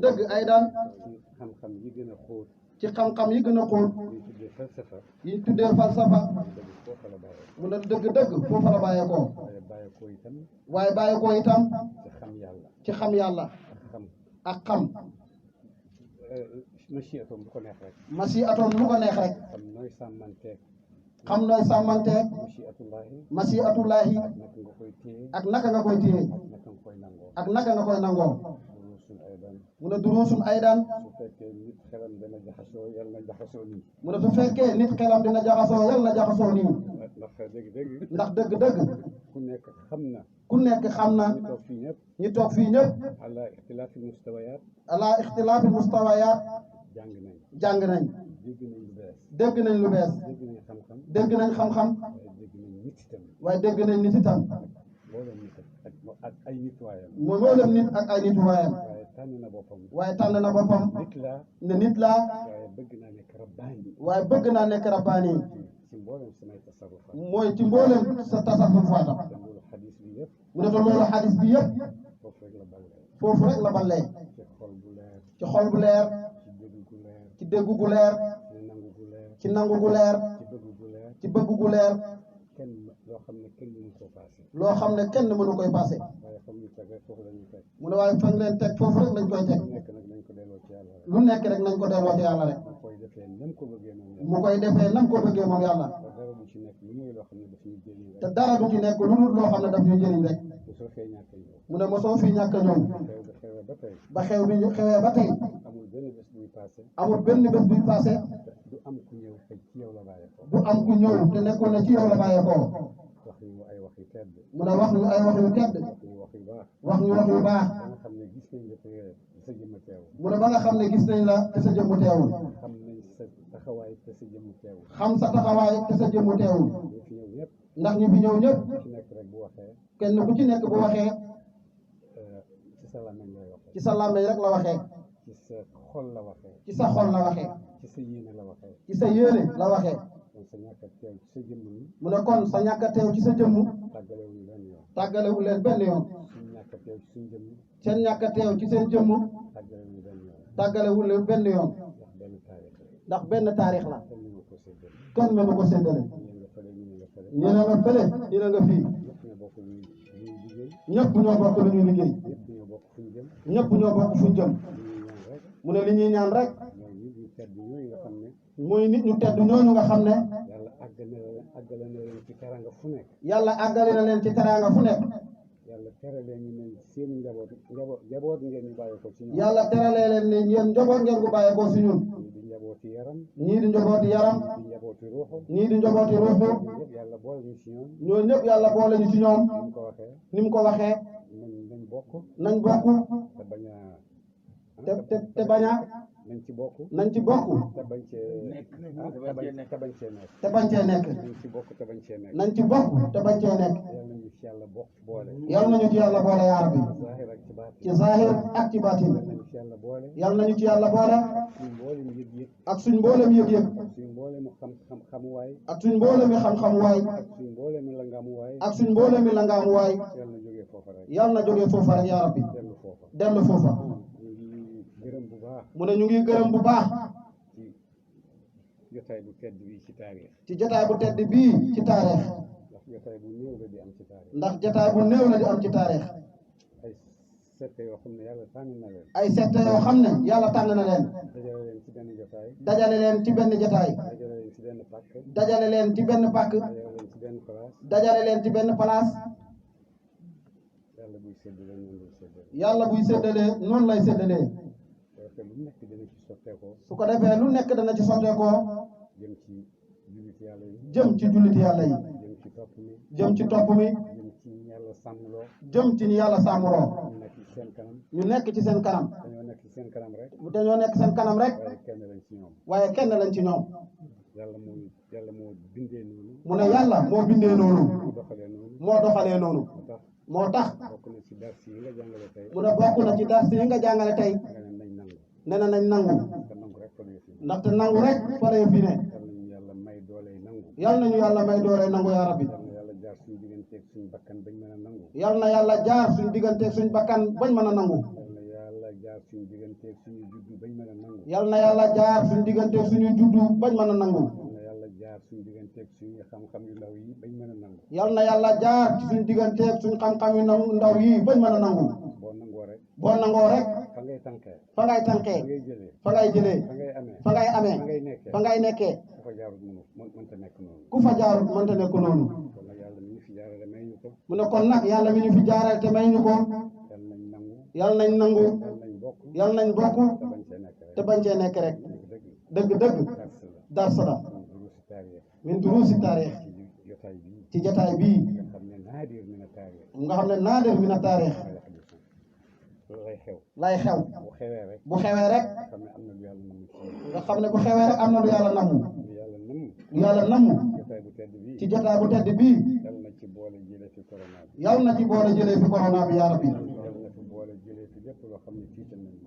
[SPEAKER 1] dëgg ay daan
[SPEAKER 8] ci xam-xam yi gën a xóot
[SPEAKER 1] ci xam-xam yi gën a xóot
[SPEAKER 8] yi tuddee falsafa
[SPEAKER 1] yi tuddee falsafa
[SPEAKER 8] dëgg foofa la bàyyee
[SPEAKER 1] mu ne dëgg foofa la bàyyeekoo
[SPEAKER 8] waaye bàyyeekoo itam
[SPEAKER 1] waaye bàyyeekoo itam
[SPEAKER 8] ci xam yàlla
[SPEAKER 1] ci xam yàlla ak xam
[SPEAKER 8] masiatoom lu ko neex rek
[SPEAKER 1] masiatoom lu ko neex rek
[SPEAKER 8] xam nooy sàmmanteeg
[SPEAKER 1] xam nooy sàmmanteeg masiatullahi
[SPEAKER 8] naka nga koy téye
[SPEAKER 1] ak naka nga koy téye
[SPEAKER 8] naka nga koy nangoo
[SPEAKER 1] ak naka nga koy nangoo
[SPEAKER 8] duruusun aydan
[SPEAKER 1] mu ne duruusun aydan
[SPEAKER 8] su fekkee nit xelam dana jaxasoo yàlla na jaxasoo nii
[SPEAKER 1] mu ne su fekkee nit xelam dina jaxasoo yàlla na jaxasoo nii
[SPEAKER 8] ndax dëgg-dëgg
[SPEAKER 1] ndax dëgg
[SPEAKER 8] ku nekk xam na
[SPEAKER 1] ku nekk xam na
[SPEAKER 8] ñu toog fii ñëpp
[SPEAKER 1] ñi toog fii ñëpp
[SPEAKER 8] ala ixtilaafi mustawayaat
[SPEAKER 1] ala ixtilaafi mustawayaat
[SPEAKER 8] jàng nañ
[SPEAKER 1] dégg nañ lu bees
[SPEAKER 8] dégg nañ xam-xam
[SPEAKER 1] dégg nañ xam-xam
[SPEAKER 8] waaye dégg nañ nit itam
[SPEAKER 1] waaye dégg nañ nit itam
[SPEAKER 8] mboolem nit ak ay nit waayam
[SPEAKER 1] mboolem nit ak ay nit waayam
[SPEAKER 8] waaye tànn na boppam
[SPEAKER 1] waaye tànn na boppam
[SPEAKER 8] nit laa
[SPEAKER 1] ne nit laa
[SPEAKER 8] waaye bëgg naa nekk rabbaani
[SPEAKER 1] waaye bëgg naa nekk rabbaani
[SPEAKER 8] ci mboolem samay tasarrufaat
[SPEAKER 1] mooy ci mboolem sa tasarrufaat
[SPEAKER 8] te loolu xadis bi yëpp
[SPEAKER 1] mu ne te loolu xadis bi yëpp
[SPEAKER 8] foofu rek la ballee
[SPEAKER 1] ci xol bu leer
[SPEAKER 8] ci xol bu leer
[SPEAKER 1] ci dégg gu leer ci nangu gu leer ci bëgg gu leer
[SPEAKER 8] kenn loo xam ne kenn mënu koo paase
[SPEAKER 1] loo xam ne kenn mënu koy paase
[SPEAKER 8] waaye xam ñu teg rek foofu la ñuy teg
[SPEAKER 1] mu ne waaye fa leen teg foofu rek lañ koy teg
[SPEAKER 8] lu nekk nag nañ ko delloo ci yàlla rek
[SPEAKER 1] lu nekk rek nañ ko delloo ci yàlla rek
[SPEAKER 8] mu koy defee nam ko bëggee moom yàlla
[SPEAKER 1] mu koy defee nam ko bëggee moom yàlla
[SPEAKER 8] te dara du ci nekk lu muy loo xam ne daf ñuy jëriñ rek
[SPEAKER 1] te dara du ci nekk lu dul loo xam ne daf ñuy jëriñ rek
[SPEAKER 8] bu soo fee ñàkk ñëw
[SPEAKER 1] mu ne mosoo fii ñàkk a ñëw
[SPEAKER 8] xew bi xewee ba tey
[SPEAKER 1] ba xew bi xewee ba tey
[SPEAKER 8] amul benn bés buy paase
[SPEAKER 1] amul benn bés buy passé
[SPEAKER 8] du am ku ñëw xëy ci yow la bàyyeekoo
[SPEAKER 1] du am ku ñëw te nekkul ne ci yow la bàyyeekoo
[SPEAKER 8] wax ñu ay wax yu tedd
[SPEAKER 1] mu ne wax ñu ay wax yu tedd
[SPEAKER 8] ñu wax yu baax
[SPEAKER 1] wax ñu wax yu baax
[SPEAKER 8] ba nga xam ne gis nañ la te sa jëmm teew
[SPEAKER 1] mu ne ba nga xam ne gis nañ la te sa jëmmu teewul
[SPEAKER 8] xam nañ sa taxawaay te sa jëmm teew
[SPEAKER 1] xam sa taxawaay te sa jëmmu teewul
[SPEAKER 8] ñu fi ñëw ñëpp
[SPEAKER 1] ndax ñi fi ñëw ñëpp
[SPEAKER 8] ku ci nekk rek bu waxee
[SPEAKER 1] kenn ku ci nekk bu waxee
[SPEAKER 8] ci sa làmmiñ lay waxee
[SPEAKER 1] ci sa làmmiñ rek la waxee
[SPEAKER 8] ci sa xol la waxee
[SPEAKER 1] ci sa xol la waxee
[SPEAKER 8] ci sa yéene la waxee
[SPEAKER 1] ci sa yéene la waxee
[SPEAKER 8] kon sa ñàkk a teew ci sa jëmm mi
[SPEAKER 1] mu ne kon sa ñàkk a teew ci sa jëmmu
[SPEAKER 8] tàggalewuñu benn yoon
[SPEAKER 1] tàggalewu leen benn yoon
[SPEAKER 8] suñu ñàkk a teew ci suñu jëmm
[SPEAKER 1] seen ñàkk a teew ci seen jëmmu
[SPEAKER 8] tàggalewuñu benn yoon
[SPEAKER 1] tàggalewu leen benn yoon
[SPEAKER 8] ndax benn taarix la
[SPEAKER 1] ndax benn taarix la
[SPEAKER 8] kenn mënu ko séddale
[SPEAKER 1] kenn mënu ko séddale
[SPEAKER 8] ñii nga fële ñii nga fële
[SPEAKER 1] ñu ne nga fële ñu ne nga fii
[SPEAKER 8] ñëpp ñoo bokk ñuy liggéey
[SPEAKER 1] ñëpp ñoo bokk lu ñuy liggéey
[SPEAKER 8] ñëpp ñoo bokk fu ñu jëm
[SPEAKER 1] ñëpp ñoo bokk fu ñu jëm
[SPEAKER 8] li ñuy ñaan rek
[SPEAKER 1] mu ne li ñuy ñaan rek
[SPEAKER 8] mooy nit ñu tedd ñooyu nga xam ne
[SPEAKER 1] muy nit ñu tedd ñooñu nga xam ne
[SPEAKER 8] yàlla àggale na leen ci teranga fu nekk
[SPEAKER 1] yàlla àggale na leen ci teraanga fu nekk
[SPEAKER 8] yàlla tere leen ñu ne seen njaboot ngeen ñu bàyyi ko ci ñoom
[SPEAKER 1] yàlla teralee leen ne yéen njaboot ngeen ko bàyyee ko si ñun
[SPEAKER 8] ñii di njabooti yaram
[SPEAKER 1] ñii di njabooti yaram
[SPEAKER 8] ñii di njabooti ruuxu
[SPEAKER 1] ñii di njabooti ruuxu
[SPEAKER 8] ñëpp yàlla boole ñu ci ñoom
[SPEAKER 1] ñoo ñëpp yàlla boole ñu ci ñoom
[SPEAKER 8] ni mu ko waxee
[SPEAKER 1] ni mu ko waxee
[SPEAKER 8] nañ bokk
[SPEAKER 1] nañ bokk
[SPEAKER 8] te bañ a
[SPEAKER 1] te bañ a
[SPEAKER 8] nañ ci bokk
[SPEAKER 1] nañ ci bokk
[SPEAKER 8] te bañ cee te bañ cee nekk
[SPEAKER 1] te bañ cee nekk
[SPEAKER 8] nañ ci bokk te bañ cee nekk
[SPEAKER 1] nañ ci bokk te bañ cee nekk
[SPEAKER 8] yàlla nañu ci yàlla bokk boole
[SPEAKER 1] yal nañu ci yàlla boole yaa rabbi
[SPEAKER 8] zahir ak ci baatin
[SPEAKER 1] ci zahir ak ci baatin
[SPEAKER 8] yàlla nañu ci yàlla boole
[SPEAKER 1] yal nañu ci yàlla boole
[SPEAKER 8] suñ mboolem yëg-yëg
[SPEAKER 1] ak suñ mboolem yëg-yëg
[SPEAKER 8] suñ mboolem xamuwaay
[SPEAKER 1] ak suñ mboolem xam-xam waay
[SPEAKER 8] ak suñ mboolem langamuwaay
[SPEAKER 1] ak suñ mboolem langaamu waay
[SPEAKER 8] yàlla na jógee foofa rek
[SPEAKER 1] yal na jógee foofa rek yaa rabbi
[SPEAKER 8] dellu foofa
[SPEAKER 1] dellu foofa
[SPEAKER 8] ñu ngi gërëm bu baax
[SPEAKER 1] mu ne ñu ngi gërëm bu baax
[SPEAKER 8] ci jotaay bu tedd bi ci taarix
[SPEAKER 1] ci jotaay bu tedd bii ci taarix
[SPEAKER 8] ndax jotaay bu néew la di am ci taarix
[SPEAKER 1] ndax jotaay bu néew la di am ci taarix
[SPEAKER 8] ay sette yoo xam ne yàlla tànn na leen
[SPEAKER 1] ay sette yoo xam ne yàlla tànn na leen
[SPEAKER 8] dajale leen ci benn jotaay
[SPEAKER 1] dajale leen ci benn jotaay
[SPEAKER 8] dajale leen ci benn pàkk
[SPEAKER 1] dajale leen ci benn pàkk
[SPEAKER 8] dajale leen ci benn place
[SPEAKER 1] dajale leen ci benn place
[SPEAKER 8] yàlla buy séddale noonu lay séddale
[SPEAKER 1] yàlla buy séddalee noonu lay séddalee
[SPEAKER 8] parce que lu nekk dina ci sotteekoo
[SPEAKER 1] su ko defee lu nekk dana ci sotteekoo
[SPEAKER 8] jëm ci jullit yàlla yi
[SPEAKER 1] jëm ci jullit yàlla yi
[SPEAKER 8] jëm ci topp mi
[SPEAKER 1] jëm ci topp mi
[SPEAKER 8] jëm ci yàlla sàmmloo
[SPEAKER 1] jëm ci ni yàlla sàmmuloo
[SPEAKER 8] ñu nekk ci seen kanam
[SPEAKER 1] ñu nekk ci seen kanam
[SPEAKER 8] dañoo nekk ci seen kanam rek
[SPEAKER 1] dañoo nekk seen kanam rek
[SPEAKER 8] waaye kenn lañ ci ñoom
[SPEAKER 1] waaye kenn lañ ci ñoom
[SPEAKER 8] yàlla moo bindee noonu
[SPEAKER 1] mu ne yàlla moo bindee noonu
[SPEAKER 8] moo doxalee noonu
[SPEAKER 1] moo doxalee noonu moo tax
[SPEAKER 8] bokk na ci dars yi nga jàngale tey
[SPEAKER 1] mu ne bokk na ci dars yi nga jàngale tey
[SPEAKER 8] nga ne nañ nangu
[SPEAKER 1] nee na nañ nangu
[SPEAKER 8] te nangu rek fa la fi
[SPEAKER 1] ndaxte nangu rek faree fi ne
[SPEAKER 8] yal nañu yàlla may dooley nangu
[SPEAKER 1] yal nañu yàlla may dooree nangu yaa rabbi
[SPEAKER 8] yal na yàlla jaar suñu digganteeg suñu bakkan bañ mën a nangu
[SPEAKER 1] yal na yàlla jaar suñu digganteeg suñu bakkan bañ mën a nangu
[SPEAKER 8] yal na yàlla jaar suñu digganteeg suñu juddu bañ mën a nangu
[SPEAKER 1] yal na yàlla jaar suñu digganteeg suñu juddu bañ mën a nangu
[SPEAKER 8] yal na yàlla jaar suñu digganteeg suñu xam-xam yu ndaw yi bañ mën a nangu
[SPEAKER 1] yal na yàlla jaar ci suñu digganteeg suñu xam-xam yu ndaw yi bañ mën a nangu
[SPEAKER 8] boo nangoo rek
[SPEAKER 1] boo nangoo rek
[SPEAKER 8] fa ngay tànkee
[SPEAKER 1] fa ngay tànkee
[SPEAKER 8] fa ngay jëlee
[SPEAKER 1] fa ngay jëlee
[SPEAKER 8] fa ngay amee
[SPEAKER 1] fa ngay amee
[SPEAKER 8] fa ngay nekkee
[SPEAKER 1] fa ngay nekkee
[SPEAKER 8] ku fa jaarut mënta nekk noonu
[SPEAKER 1] ku fa jaarut mënta nekk noonu
[SPEAKER 8] kon nag yàlla mi ñu fi jaarale may ñu ko
[SPEAKER 1] mu ne kon nag yàlla mi ñu fi jaarale te may ñu ko
[SPEAKER 8] yal nañ nangu
[SPEAKER 1] yal nañ nangu
[SPEAKER 8] yal nañ bokk
[SPEAKER 1] yal nañ bokk
[SPEAKER 8] te bañ cee nekk rek
[SPEAKER 1] te bañ cee nekk rek dëgg dars la
[SPEAKER 8] duruusi taarix
[SPEAKER 1] min duruusi taarix
[SPEAKER 8] ci jotaay bii
[SPEAKER 1] ci jotaay bii
[SPEAKER 8] nga xam ne naadir min a taarix
[SPEAKER 1] nga xam ne naadir min a taarix
[SPEAKER 8] loolu lay xew
[SPEAKER 1] lay xew
[SPEAKER 8] bu xewee rek
[SPEAKER 1] bu xewee rek
[SPEAKER 8] nga xam ne am na lu yàlla namm ci
[SPEAKER 1] nga xam ne bu xewee rek am na lu yàlla namm
[SPEAKER 8] lu yàlla namm
[SPEAKER 1] lu yàlla namm
[SPEAKER 8] jotaay bu tedd bii
[SPEAKER 1] ci jotaay bu tedd bii
[SPEAKER 8] yal na ci boole jëlee fi corona bi
[SPEAKER 1] yal na ci boole jëlee fi corona bi yaa rabbi
[SPEAKER 8] yal na fi boole jëlee fi lépp loo xam ne tiital nañu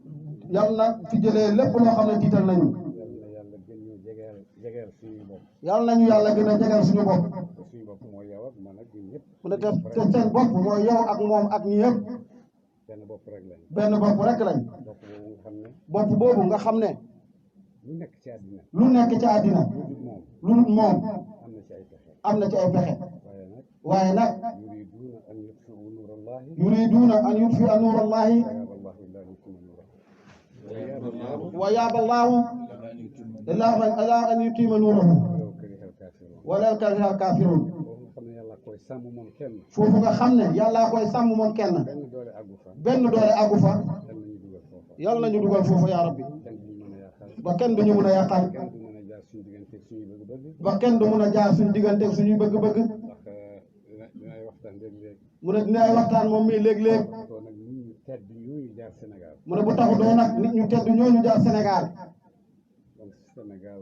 [SPEAKER 1] yal na fi jëlee lépp loo xam ne tiital nañu
[SPEAKER 8] yal na yàlla gën ñu jegeel suñuy bopp
[SPEAKER 1] yal nañu yàlla gën a jegal suñu bopp
[SPEAKER 8] te suñu bopp mooy yow ak man ak ñun ñëpp
[SPEAKER 1] mu ne te seen bopp mooy yow ak moom ak ñi yëpp
[SPEAKER 8] benn bopp rek lañ
[SPEAKER 1] benn bopp rek lañ
[SPEAKER 8] bopp boobu nga xam ne
[SPEAKER 1] bopp boobu nga xam ne
[SPEAKER 8] lu nekk ci àddina
[SPEAKER 1] lu nekk ci àddina
[SPEAKER 8] lu dul moom
[SPEAKER 1] lu dul moom
[SPEAKER 8] am na ci ay pexe
[SPEAKER 1] am na ci ay pexe
[SPEAKER 8] waaye nag
[SPEAKER 1] waaye nag
[SPEAKER 8] yuriduuna an yutfiu nuurallahi
[SPEAKER 1] yuriduuna an yutfi'a nuurallahi
[SPEAKER 8] wa yaaba allahu illa an yutimma nuurahu
[SPEAKER 1] wa yaaba allahu illa an yutimma nuurahu
[SPEAKER 8] walaw kariha alkaafiruun
[SPEAKER 1] walaw kariha alkaafiruun
[SPEAKER 8] foofu nga xam ne yàlla koy sàmm moom kenn
[SPEAKER 1] foofu nga xam ne yàllaa koy sàmm moom kenn
[SPEAKER 8] benn doole àggu fa
[SPEAKER 1] benn doole àggu fa
[SPEAKER 8] yal nañu dugal foofa
[SPEAKER 1] yàlla nañu dugal foofu yaa rabbi
[SPEAKER 8] kenn duñu mën a yàqal
[SPEAKER 1] ba kenn duñu mën a yàqal
[SPEAKER 8] kenn du mën a jaar suñu digganteeg suñu bëgg-bëgg
[SPEAKER 1] ba kenn du mën a jaar suñu digganteeg suñuy bëgg-bëgg
[SPEAKER 8] ndax dinaay waxtaan léeg-léeg
[SPEAKER 1] mu ne dinaay waxtaan moom mii léeg-léeg
[SPEAKER 8] too nag nit ñu tedd ñooñu jaar Sénégal
[SPEAKER 1] mu ne bu taxu doo nag nit ñu tedd ñooñu jaar Sénégal
[SPEAKER 8] donc Sénégal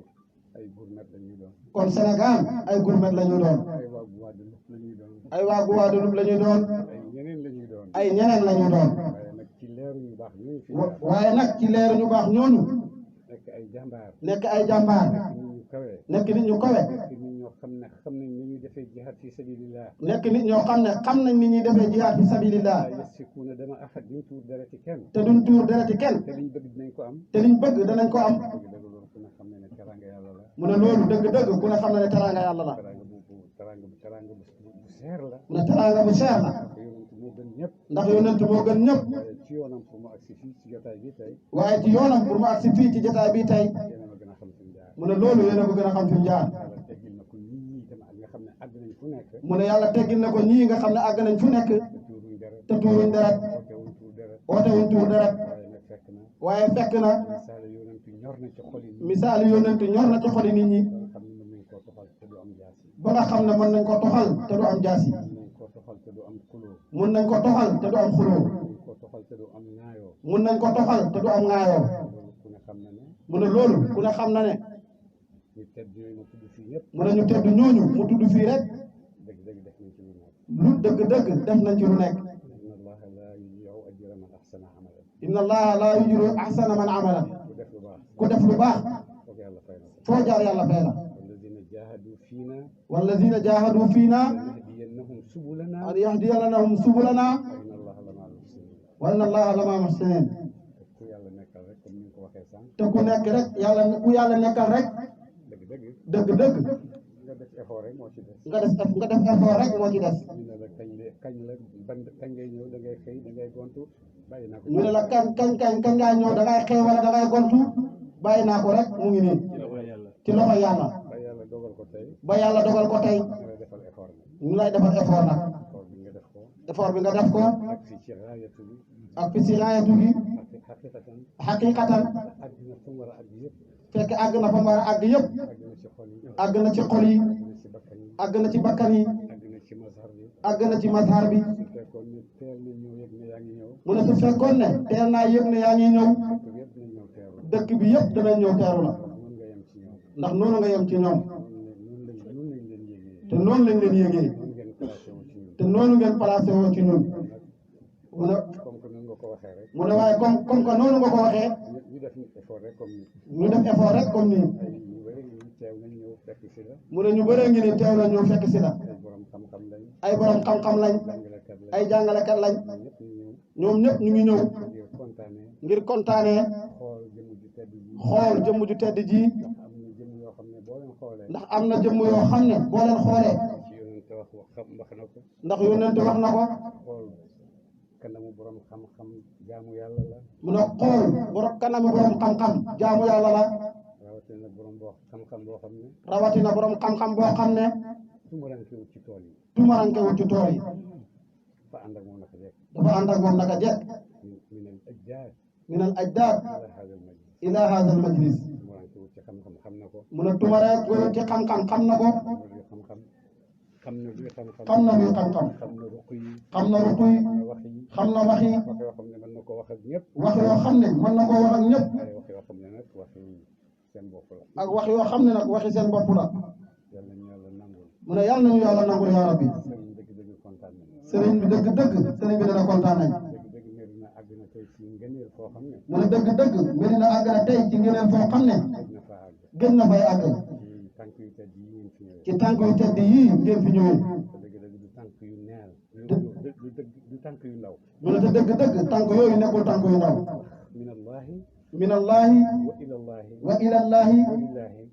[SPEAKER 8] ay gourmet la ñuy doon
[SPEAKER 1] kon Sénégal ay gourmet la ñu doon
[SPEAKER 8] ay waa Guadeloupe la ñuy doon
[SPEAKER 1] ay waa Guadeloupe la ñu doon
[SPEAKER 8] ay ñeneen la ñuy doon
[SPEAKER 1] ay ñeneen la ñu doon
[SPEAKER 8] waaye nag ci leeru ñu baax ñooñu fi jaar
[SPEAKER 1] waaye nag ci leeru ñu baax ñooñu
[SPEAKER 8] nekk ay jàmbaar
[SPEAKER 1] nekk ay jàmbaar
[SPEAKER 8] nit ñu kawe
[SPEAKER 1] nekk nit ñu kawe
[SPEAKER 8] nekk nit ñoo xam ne xam nañ ni ñuy defee jihaad fi sabilillah
[SPEAKER 1] nekk nit ñoo xam ne xam nañ ni ñuy defee jihaad fi sabilillah
[SPEAKER 8] la yasfikuuna dama ahad duñ tuur dereti kenn
[SPEAKER 1] te duñ tuur dereti kenn
[SPEAKER 8] te liñ bëgg dinañ ko am
[SPEAKER 1] te liñ bëgg danañ ko am
[SPEAKER 8] dëgg dëgg loolu ku ne xam ne ne teranga yàlla la
[SPEAKER 1] mu ne loolu dëgg-dëgg ku ne xam ne ne teraanga yàlla la
[SPEAKER 8] teranga bu seer la
[SPEAKER 1] mu ne teraanga bu seer la
[SPEAKER 8] ko yonent moo gën ñëpp
[SPEAKER 1] ndax yonent moo gën ñëpp
[SPEAKER 8] waaye ci yoonam pour mu agsi fii ci jotaay bi tey
[SPEAKER 1] waaye ci yoonam pour mu agsi fii ci jotaay bi tey
[SPEAKER 8] yéen a ma gën a xam fi mu jaar
[SPEAKER 1] mu ne loolu yéen a ko gën a xam fi mu jaar
[SPEAKER 8] yàlla teggil na ko ñii tam ak nga xam ne àgg nañ fu nekk
[SPEAKER 1] mu ne yàlla teggil na ko ñii nga xam ne àgg nañ fu nekk
[SPEAKER 8] te tuuruñ deret
[SPEAKER 1] te tuuruñ deret
[SPEAKER 8] ootewuñ tuur deret
[SPEAKER 1] ootewuñ tuur deret
[SPEAKER 8] waaye nag fekk na
[SPEAKER 1] waaye fekk na
[SPEAKER 8] misaal yonent ñor na ci xol yi
[SPEAKER 1] misaal yonent ñor na ci xoli nit ñi
[SPEAKER 8] ba nga xam ne mën nañ koo toxal te du am jaasi
[SPEAKER 1] ba nga xam ne mën nañ ko toxal te du am jaasi
[SPEAKER 8] mën nañ koo toxal te du am xuloo
[SPEAKER 1] mun nañ ko toxal te du am xuloo
[SPEAKER 8] mën nañ koo toxal te du am ŋaayoo
[SPEAKER 1] mun nañ ko toxal te du am ŋaayoo
[SPEAKER 8] loolu ku ne xam na ne
[SPEAKER 1] mu ne loolu ku ne xam na ne
[SPEAKER 8] ñu tedd yooyu ma tudd fii yëpp
[SPEAKER 1] mu ne ñu tedd ñooñu mu tudd fii rek
[SPEAKER 8] dëgg-dëgg def nañ ci lu nekk
[SPEAKER 1] lu dëgg-dëgg def nañ ci lu nekk
[SPEAKER 8] inna allaha la yudii'u ajra man ahsana amalan
[SPEAKER 1] inna allaha la yudii'u ahsana man amala
[SPEAKER 8] ku def lu baax
[SPEAKER 1] ku def lu baax
[SPEAKER 8] foog yàlla fay na ko
[SPEAKER 1] foo jaar yàlla fay la
[SPEAKER 8] walladina jahadu fiina
[SPEAKER 1] walladina jahadu fiina
[SPEAKER 8] lanahdiyannahum subulana
[SPEAKER 1] an yahdiyanahum subulana
[SPEAKER 8] wa inna allaha lama
[SPEAKER 1] wa inna allaha lama
[SPEAKER 8] al-muhsinin
[SPEAKER 1] muhsinin
[SPEAKER 8] ku yàlla nekkal rek comme ni nga ko waxee sànq
[SPEAKER 1] te ku nekk rek yàlla ku yàlla nekkal rek
[SPEAKER 8] dëgg-dëgg
[SPEAKER 1] dëgg-dëgg
[SPEAKER 8] nga def effort rek moo ci des
[SPEAKER 1] nga def effort rek moo ci des
[SPEAKER 8] ñu ne la kañ la ban kañ ngay ñëw da ngay xëy da ngay gontu bàyyi naa ko
[SPEAKER 1] ñu ne la kañ ngaa ñëw da ngay xëy wala da ngay gontu bàyyi naa ko rek mu ngi nii ci loxo yàlla
[SPEAKER 8] ba yàlla dogal ko tey
[SPEAKER 1] ba yàlla dogal ko tey
[SPEAKER 8] nga lay defal effort nag
[SPEAKER 1] ñu lay defal effort nag
[SPEAKER 8] effort bi nga def ko
[SPEAKER 1] effort bi nga def ko
[SPEAKER 8] ak fii ci raayatu bi
[SPEAKER 1] ak fi si raayatu gi
[SPEAKER 8] xaqiqatan
[SPEAKER 1] xaqiqatan
[SPEAKER 8] àgg na fa mu war a àgg yëpp
[SPEAKER 1] fekk àgg na fa mu war a àgg yëpp
[SPEAKER 8] àgg na
[SPEAKER 1] àgg na ci xol yi àgg na ci bakkan yi àgg na ci mazhar bi mu ne su fekkoon ne teel naa yëg ne yaa ngi ñëw dëkk bi yëpp dana ñëw teeru la ndax noonu nga yem ci ñoom te noonu lañ leen yëgee te noonu ngeen placé woo ci ñun mu ne waaye comme que noonu nga ko waxee ñu def effort rek comme nii mu ne ñu bëree ngi ni teew la ñëw fekk si la ay borom xam-xam lañ ay jàngalekat lañ ñoom ñëpp ñu ngi ñëw ngir kontaanee xool jëmm ju tedd ji ndax am na jëmm yoo xam ne boo leen xoolee ndax yónnente wax na ko
[SPEAKER 8] kanamu borom xam-xam jaamu yàlla la.
[SPEAKER 1] mu ne xool kanamu borom xam-xam jaamu yàlla la.
[SPEAKER 8] rawatina borom xam-xam boo xam ne.
[SPEAKER 1] rawatina borom xam-xam boo xam ne.
[SPEAKER 8] tumurankewul ci tool yi.
[SPEAKER 1] tumurankewul ci tool yi.
[SPEAKER 8] dafa ànd ak moom naka jekk.
[SPEAKER 1] dafa ànd ak moom naka jekk. min al ajdaad ila hada al majlis.
[SPEAKER 8] tumurankewul ci xam-xam xam na ko.
[SPEAKER 1] mu ne tumurankewul ci xam-xam xam na ko.
[SPEAKER 8] xam na luy xam-xam.
[SPEAKER 1] xam na luy xam-xam.
[SPEAKER 8] xam na ruq yi.
[SPEAKER 1] xam na ruq yi. xam na wax yi.
[SPEAKER 8] wax yoo xam ne mën na koo wax ak ñëpp.
[SPEAKER 1] wax yoo xam ne mën na koo wax ak ñëpp.
[SPEAKER 8] waaye wax yoo xam ne nag waxi seen bopp la.
[SPEAKER 1] ak wax yoo xam ne nag waxi seen bopp la.
[SPEAKER 8] yàlla nañu yàlla nangul.
[SPEAKER 1] mu ne yàlla nañu yàlla nangul yaa rabbi.
[SPEAKER 8] sëriñ dëgg-dëgg kontaan nañ.
[SPEAKER 1] sëriñ bi dëgg-dëgg sëriñ bi dana kontaan nañ.
[SPEAKER 8] dëgg-dëgg Medina àgg na tey ci ngëneel foo xam ne.
[SPEAKER 1] mu ne dëgg-dëgg Medina àgg na tey ci ngëneel foo xam ne. gën na fay àgg. ci tànk yu tedd yii ngeen fi ñëwee.
[SPEAKER 8] du tànk yu neel. du tànk yu ndaw.
[SPEAKER 1] mu ne te dëgg-dëgg tànk yooyu nekkul tànk yu ndaw. minallahi wa ilallahi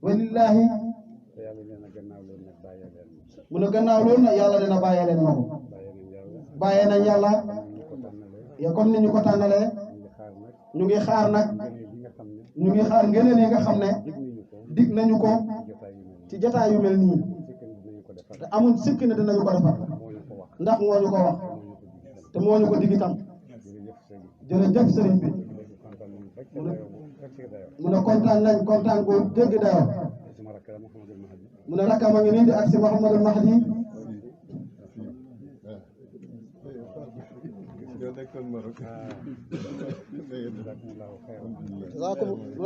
[SPEAKER 1] wa lillahi.
[SPEAKER 8] te yàlla nee na gannaaw loolu nag bàyyee leen ma.
[SPEAKER 1] mu ne gannaaw loolu nag yàlla dina bàyyee leen ma ko. bàyyee nañ yàlla. ya comme ni ñu ko tànnalee. ñu ngi xaar nag. ñu ngi xaar ngëneel yi nga xam ne. dig nañu ko. ci jotaay yu mel nii. te amul sikk ne dinañu ko defar. ndax moo ñu ko wax. te moo ñu ko dig itam. jërëjëf sëriñ bi. mu ne kontaan nañ kontaan ko dégg dayoo. mu ne rakkam a ngi nii di ak si Mouhamadul Mahdi.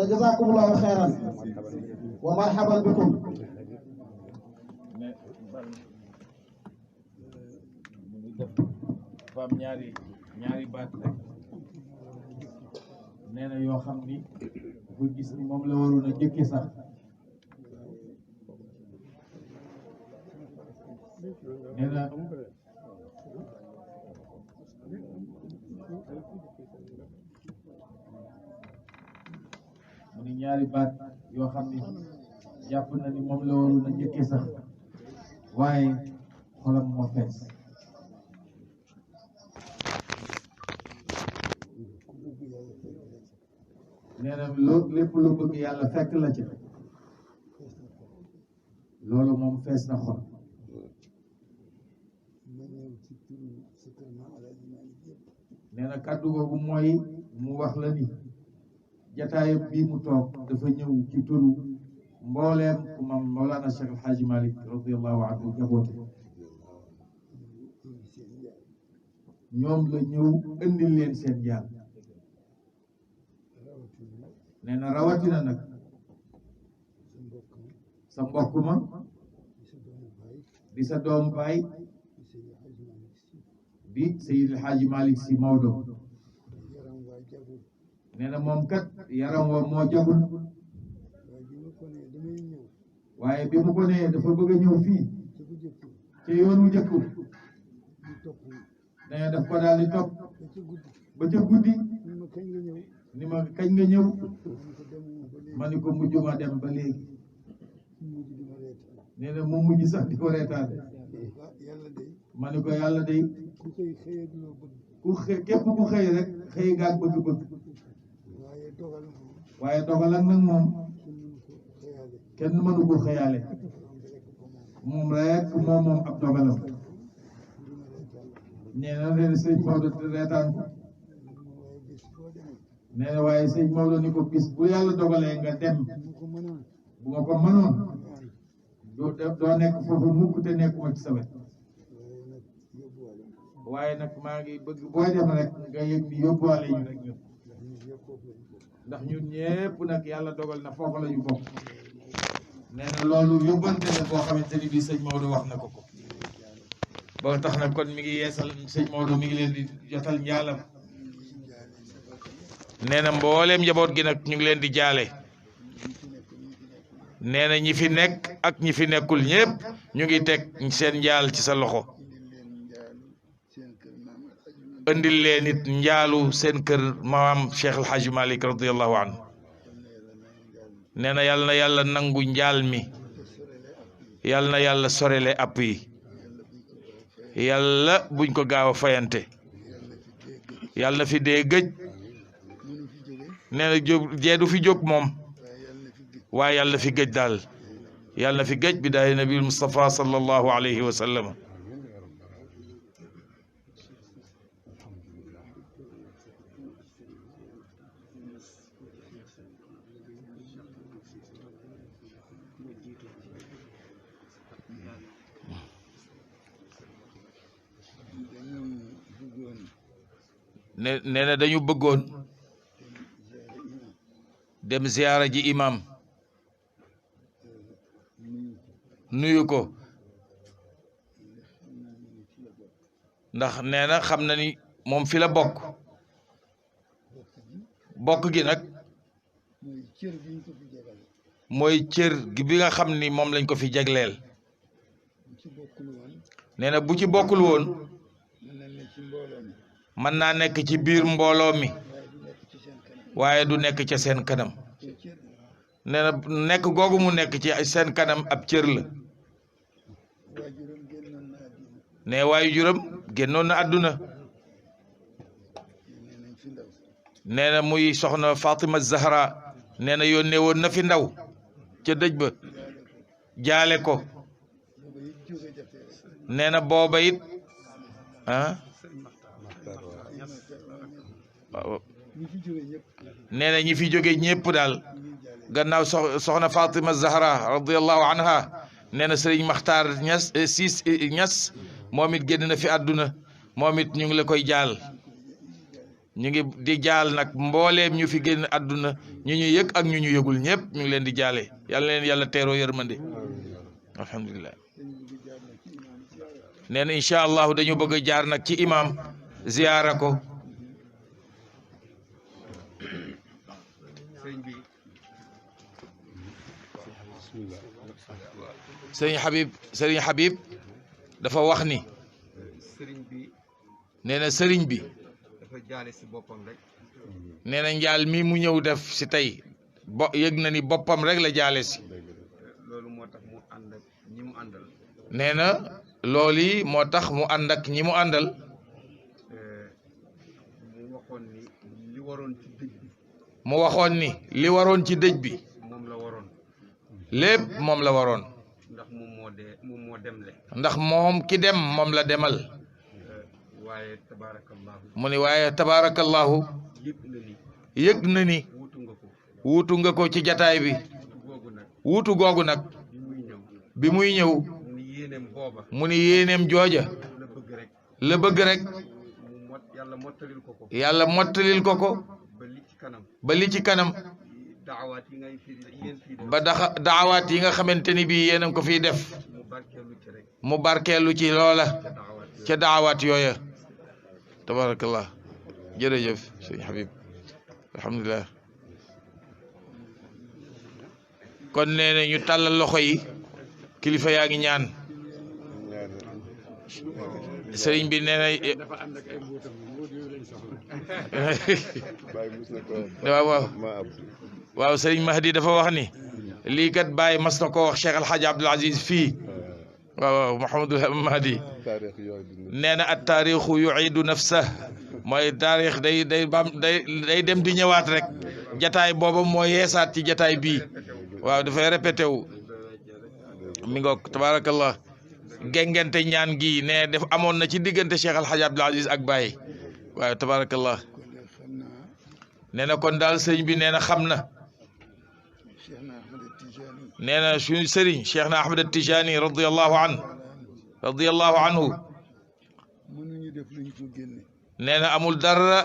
[SPEAKER 1] jazakumullahu xayran wa marhaban bikum.
[SPEAKER 6] dafa am ñaari baat rek nee na yoo xam ni bu gis ni moom la waroon a jëkke sax nee na mu ni ñaari baat yoo xam ni jàpp na ni moom la waroon a jëkke sax waaye xolam moo fees. nee na lépp lu bëgg yàlla fekk la ci loolu moom fees na xol. nee na kàddu googu mooy mu wax la ni jataayam bii mu toog dafa ñëw ci turu mbooleem ku mam Mawlana Cheikh El Hadji Malick radiallahu anhu jaboote ñoom la ñëw indil leen seen jaal. nee na rawatina nag sa mbokk ma di sa doomu baay di Seydi El Hadji Malick Sy Maodo. nee na moom kat yaram wa moo jagul waaye bi mu ko nee dafa bëgg a ñëw fii ci yoonu njëkk nee na daf ko daal di topp ba ca guddi ni ma kañ nga ñëw ma ni ko mujj ma dem ba léegi. nee na mu mujj sax di ko reetaane ma ni ko yàlla day képp ku xëy rek xëy ngaak bëgg-bëgg waaye dogalam nag moom kenn mënu ko xëyaale moom rek moom ab dogalam. nee na leen sëñ Maodo reetaan ko nee na waaye sëñ Maodo ni ko bis bu yàlla dogalee nga dem bu ma ko mënoon doo nekk foofu mukk te nekkuma ci sa wet waaye nag maa ngi bëgg booy dem rek nga yëg ni yóbbuwaale ñu rek ñun ndax ñun ñëpp nag yàlla dogal na foofu la ñu bokk nee na loolu yóbbante la boo xamante ni bii sëñ Maodo wax na ko ko boo tax na kon mi ngi yeesal sëñ Maodo mi ngi leen di jotal njaalam nee na mbooleem njaboot gi nag ñu ngi leen di jaale nee na ñi fi nekk ak ñi fi nekkul ñëpp ñu ngi teg seen njaal ci sa loxo andil leen it njaalu seen kër maam Cheikh El Hadj Malick radiyallahu anhu nee na yàlla nangu njaal mi yàlla na yàlla sorele app yi yàlla buñ ko gaaw a fayante yàlla na fi dee gëj nee na jee du fi jóg moom waaye yàlla na fi gëj daal yàlla na fi gëj bi daay nabil Mustafa sallallahu alayhi wa sallam nee na dañu bëggoon dem ziyaara ji imam nuyu ko ndax nee na xam na ni moom fi la bokk gi nag mooy cër gi bi nga xam ni moom lañ ko fi jagleel nee na bu ci bokkul woon mën naa nekk ci biir mbooloo mi waaye du nekk ca seen kanam nee na nekk googu mu nekk ci seen kanam ab cër la ne waayu juram génnoon na àdduna nee na muy soxna Fatima Zahra nee na yónnee woon na fi ndaw ca dëj ba jaale ko nee na booba it nee na ñi fi jóge ñëpp daal gannaaw soxna Fatima Zahra radiyallahu anha nee na sëriñ Maxtaar Ñas moom it génn na fi àdduna moom it ñu ngi la koy jaal ñu ngi di jaal nag mbooleem ñu fi génn àdduna ñu ñu yëg ak ñu ñu yëgul ñëpp ñu ngi leen di jaale yàlla leen yàlla teeroo yërmande alhamdulilah nee na incha allahu dañu bëgg a jaar nag ci imam ziyaara ko sëriñ Habib dafa wax ni nee na sëriñ bi
[SPEAKER 4] dafa jaale si boppam rek
[SPEAKER 6] nee na njaal mi mu ñëw def si tey yëg na ni boppam rek la jaale si
[SPEAKER 4] loolu moo tax mu ànd ak ñi mu àndal
[SPEAKER 6] nee na loolu yi moo tax mu ànd ak ñi mu àndal mu waxoon ni li waroon ci dëj bi
[SPEAKER 4] moom la waroon
[SPEAKER 6] lépp moom la waroon ndax moom ki dem moom la demal
[SPEAKER 4] waaye tabarakallahu
[SPEAKER 6] mu ni waaye tabarakallahu yëg na ni wuutu nga ko ci jataay bi wuutu googu nag bi muy ñëw mu ni yéeneem jooja la bëgg rek yàlla mottalil ko ko ba li ci kanam ba daawaat yi nga xamante ni bii yéen a ko fiy def mu barkeelu ci loola ca daawaat yooya tabarakallah jërëjëf sëñ Habib alhamdulilah kon nee na ñu tàllal loxo yi kilifa yaa ngi ñaan sëriñ bi nee na waaw sëriñ Mahdi dafa wax ni lii kat Baye mas na ko wax Cheikh El Hadj Abdoul Aziz fii waaw Mouhamadul Mahdi nee na at taarixu yuidu nafsah mooy taarix day dem di ñëwaat rek jataay booba moo yeesaat ci jataay bii waaw dafay répété wu mi ngoog tabarakallah gengente ñaan gi ne def amoon na ci diggante Cheikh El Hadj Abdoul Aziz ak Baye waaw tabarakallah nee na kon daal sëñ bi nee na xam na nee na suñu sëriñ Cheikh na Ahmed Tijani radiyallahu anhu
[SPEAKER 7] mënuñu def luñ ko génne.
[SPEAKER 6] nee na amul dara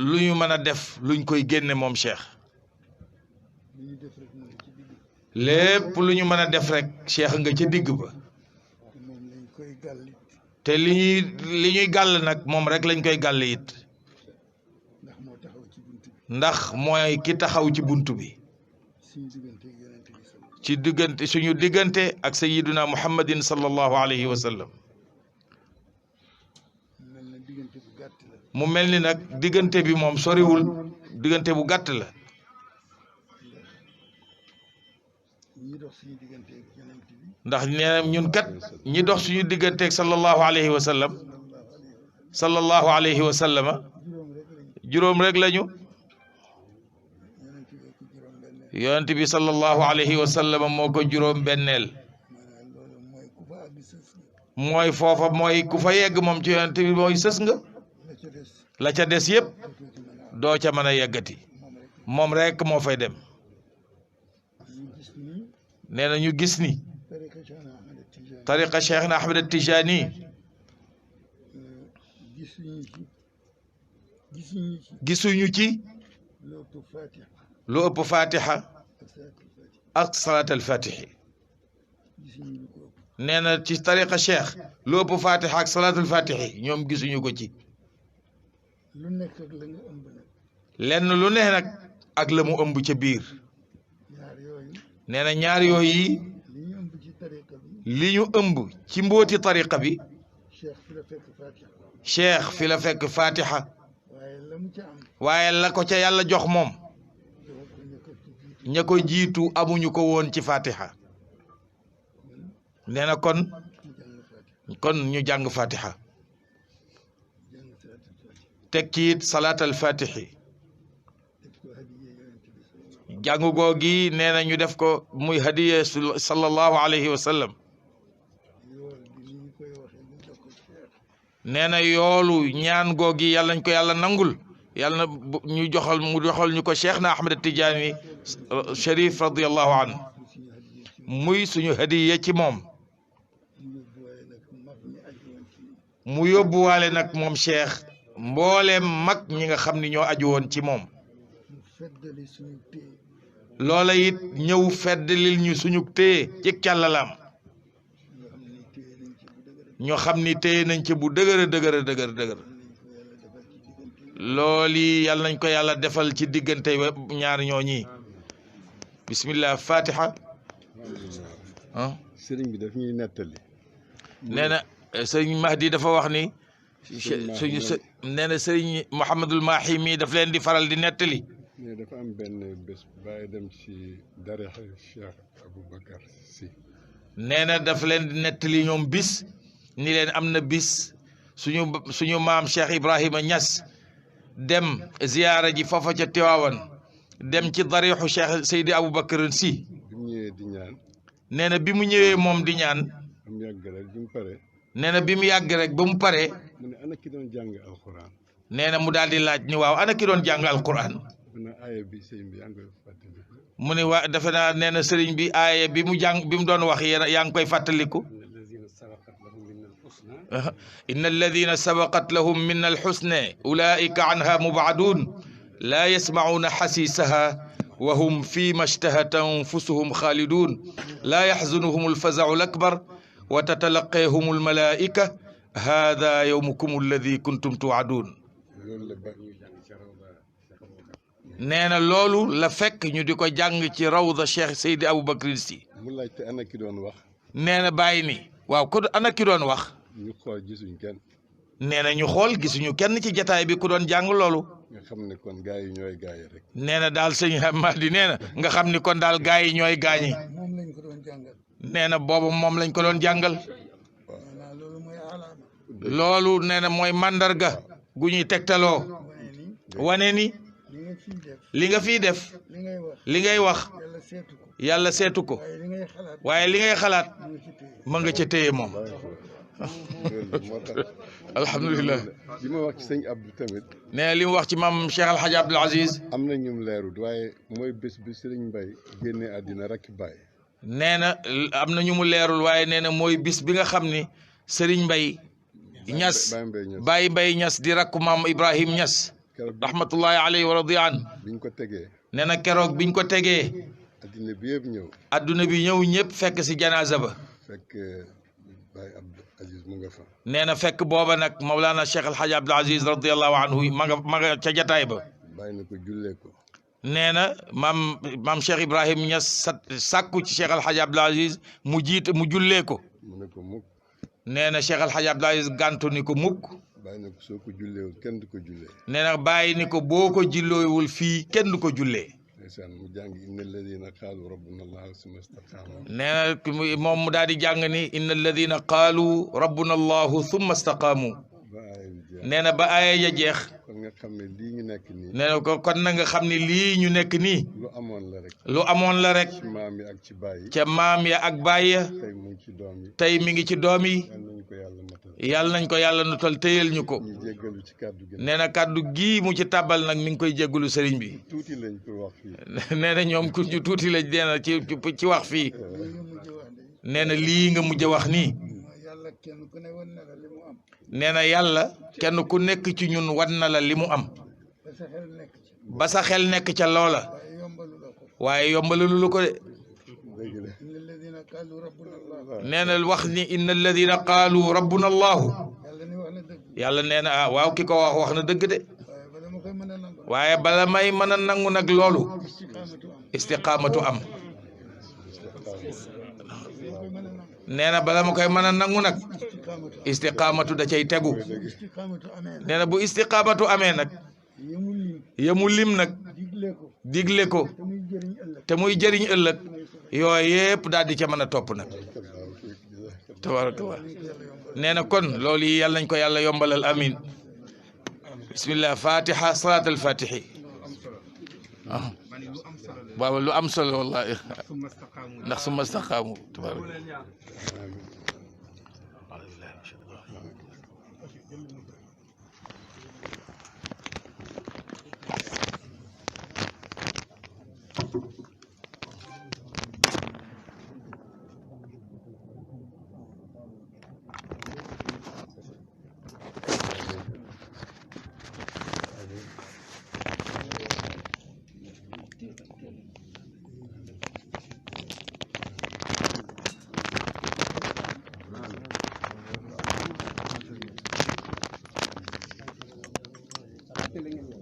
[SPEAKER 6] lu ñu mën a def luñ koy génne moom Cheikh lépp lu ñu mën a def rek Cheikh nga ca digg ba te li ñuy gàll nag moom rek lañ koy gàll it ndax mooy ki taxaw ci buntu bi ci diggante suñu diggante ak sayyiduna muhammadin sallallahu alayhi wa sallam mu mel ni nag diggante bi moom soriwul diggante bu gàtt la ndax nee na ñun kat ñi dox suñu digganteeg sallallahu alayhi wa sallama juróom rek lañu yonent bi sallallahu alayhi wa sallama moo ko juróom benneel mooy foofa mooy ku fa yegg moom ci yonent bi mooy sës nga la ca des yëpp doo ca mën a yeggati moom rek moo fay dem nee na ñu gis ni tariqa Cheikh na Ahmed Tijani gisuñu ci lu ëpp fatiha ak salat al fatihi nee na ci tariqa Cheikh lu ëpp fatiha ak salat al fatihi ñoom gisuñu ko ci lenn lu ne nag ak la mu ëmb ca biir nee na ñaar yooyu li ñu ëmb ci mbooti tariqa bi Cheikh fi la fekk fatiha waaye la ko ca yàlla jox moom ña ko jiitu amuñu ko woon ci fatiha nee na kon ñu jàng fatiha teg ci it salaat al fatihi jàngu googi nee na ñu def ko muy hadiya sallallahu alayhi wa sallam nee na yoolu ñaan googi yàlla nañ ko yàlla nangul yàlla na ñu joxal ñu ko Cheikh na Ahmed Tidiane Cherif radiyallahu anhu muy suñu hadiya ci moom mu yóbbuwaale nag moom Cheikh mbooleem mag ñi nga xam ni ñoo aju woon ci moom loola it ñëw feddlil ñu suñu téye ci càllalaam ñoo xam ni téye nañ ci bu dëgër looli yàlla nañ ko yàlla defal ci diggante ñaar ñooñi bismillah fatiha
[SPEAKER 9] sëriñ bi daf ñuy nettali
[SPEAKER 6] nee na sëriñ Mahdi dafa wax ni suñu nee na sëriñ Mouhamadul Mahi mii daf leen di faral di nettali
[SPEAKER 9] mais dafa am benn bés bàyyi dem ci dara Cheikh Aboubacar Sy
[SPEAKER 6] nee na daf leen di nettali ñoom bis ni leen am na bis suñu maam Cheikh Ibrahima Niass dem ziyaara ji foofa ca Tiwaawan dem ci darixu Cheikh Seydi Aboubacar Sy
[SPEAKER 9] bi mu ñëwee di ñaan
[SPEAKER 6] nee na bi mu ñëwee moom di ñaan
[SPEAKER 9] am yàgg rek bi mu paree
[SPEAKER 6] nee na bi mu yàgg rek ba mu paree
[SPEAKER 9] mu ne ana ki doon jàng alquran
[SPEAKER 6] nee na mu daal di laaj ni waaw ana ki doon jàng alquran mu ne waa defe naa nee na sëriñ bi aaya bi mu jàng bi mu doon wax yaa ngi koy fàttaliku inna alladina sabaqat lahum min alxusne ulaika anha mubaadun laa yasmacuuna xasiisaha wa hum fi ma shtahat anfusuhum xaalidun laa yaxzunuhum alfazacu alakbar wa tatalaqeehum almalaika hada yowmukum alladi kuntum tuucaduun nee na loolu la fekk ñu di ko jàng ci rawda Cheikh Seydi Aboubacar Sy
[SPEAKER 9] mu laajte ana ki doon wax
[SPEAKER 6] nee na bàyyi ni waaw ko ana ki doon wax
[SPEAKER 9] ñu xool gisuñu kenn
[SPEAKER 6] nee na ñu xool gisuñu kenn ci jataay bi ku doon jàng loolu
[SPEAKER 9] nga xam ne kon gaa yi ñooy gaa yi rek
[SPEAKER 6] nee na daal sëñ Mahdi nee na nga xam ni kon daal gaa yi ñooy gaañi nee na boobu moom lañ ko doon jàngal loolu nee na mooy màndarga gu ñuy tegtaloo wane ni li nga fiy def li ngay wax yàlla seetu ko waaye li ngay xalaat ma nga ca téye moom alhamdulilah
[SPEAKER 9] li ma wax ci sëñ Abdou tamit
[SPEAKER 6] nee na li mu wax ci maam Cheikh Al Hadj Abdoul Aziz
[SPEAKER 9] am na ñum leerut waaye mooy bés bi Sëriñ Mbay génnee àddina rakki Baay
[SPEAKER 6] nee na am na ñu mu leerul waaye nee na mooy bis bi nga xam ni Serigne Mbaye Niass Baye Mbaye Niass di rakku maam Ibrahim Niass rahmatullahi alayhi wa radiya an
[SPEAKER 9] biñ ko tegee
[SPEAKER 6] nee na keroog biñ ko tegee
[SPEAKER 9] adduna bi yëpp ñëw
[SPEAKER 6] adduna bi ñëw ñëpp fekk si janaasa ba
[SPEAKER 9] fekk Baye Abdou Aziz mu nga fa
[SPEAKER 6] nee na fekk booba nag Mawlana Cheikh El Hadj Abdou Aziz radiyallahu anhu ma nga ca jataay ba
[SPEAKER 9] bàyyi na ko jullee ko
[SPEAKER 6] nee na maam Cheikh Ibrahim Niass sàkku ci Cheikh El Hadj Abdou Aziz mu jullee ko
[SPEAKER 9] mu ne ko mukk
[SPEAKER 6] nee na Cheikh El Hadj Abdou Aziz gàntu ni ko mukk
[SPEAKER 9] bàyyi na ko soo ko julleewul kenn du ko jullee
[SPEAKER 6] nee na bàyyi ni ko boo ko julloowul fii kenn du ko jullee
[SPEAKER 9] ndeysaan mu jàng inna alladina qaalu rabbuna allah summa istaqaamu
[SPEAKER 6] nee na moom mu daal di jàng ni inna alladina qaalu rabbuna allahu thumma istaqaamu nee na ba aaya ja jeex
[SPEAKER 9] kon nga xam ne lii ñu nekk nii
[SPEAKER 6] nee na ko kon na nga xam ne lii ñu nekk nii
[SPEAKER 9] lu amoon la rek
[SPEAKER 6] lu amoon la rek
[SPEAKER 9] ci maam yi ak ci baay yi
[SPEAKER 6] ca maam ya ak baay ya
[SPEAKER 9] tey mu ngi ci doom yi
[SPEAKER 6] tey mi ngi ci doom yi yàlla nañ ko yàlla nutal téyel ñu ko
[SPEAKER 9] ñu jéggalu ci kàddu gi
[SPEAKER 6] nee na kàddu gii mu ci tàbbal nag mi ngi koy jéggalu sëriñ bi
[SPEAKER 9] tuuti lañ ko wax fii
[SPEAKER 6] nee na ñoom ku ñu tuuti lañ nee na ci wax fii nee na lii nga mujj a wax nii nee na yàlla kenn ku nekk ci ñun wan na la li mu am ba sa xel nekk ca loola waaye yombalalu la ko de nee na wax ni inna alladina qaalu rabbuna allahu yàlla nee na ah waaw ki ko wax na dëgg de waaye bala may mën a nangu nag loolu istiqaamatu am nee na bala ma koy mën a nangu nag istiqaamatu da cay tegu nee na bu istiqaamatu amee nag yemu lim nag digle ko te muy jëriñ ëllëg yooyu yëpp daal di ca mën a topp nag tabarakallah nee na kon loolu yi yàlla nañ ko yàlla yombalal amin bismillah fatiha salaat al fatihi waaw lu am solo wallahi ndax summa staqaamu tabarakallah
[SPEAKER 5] feeling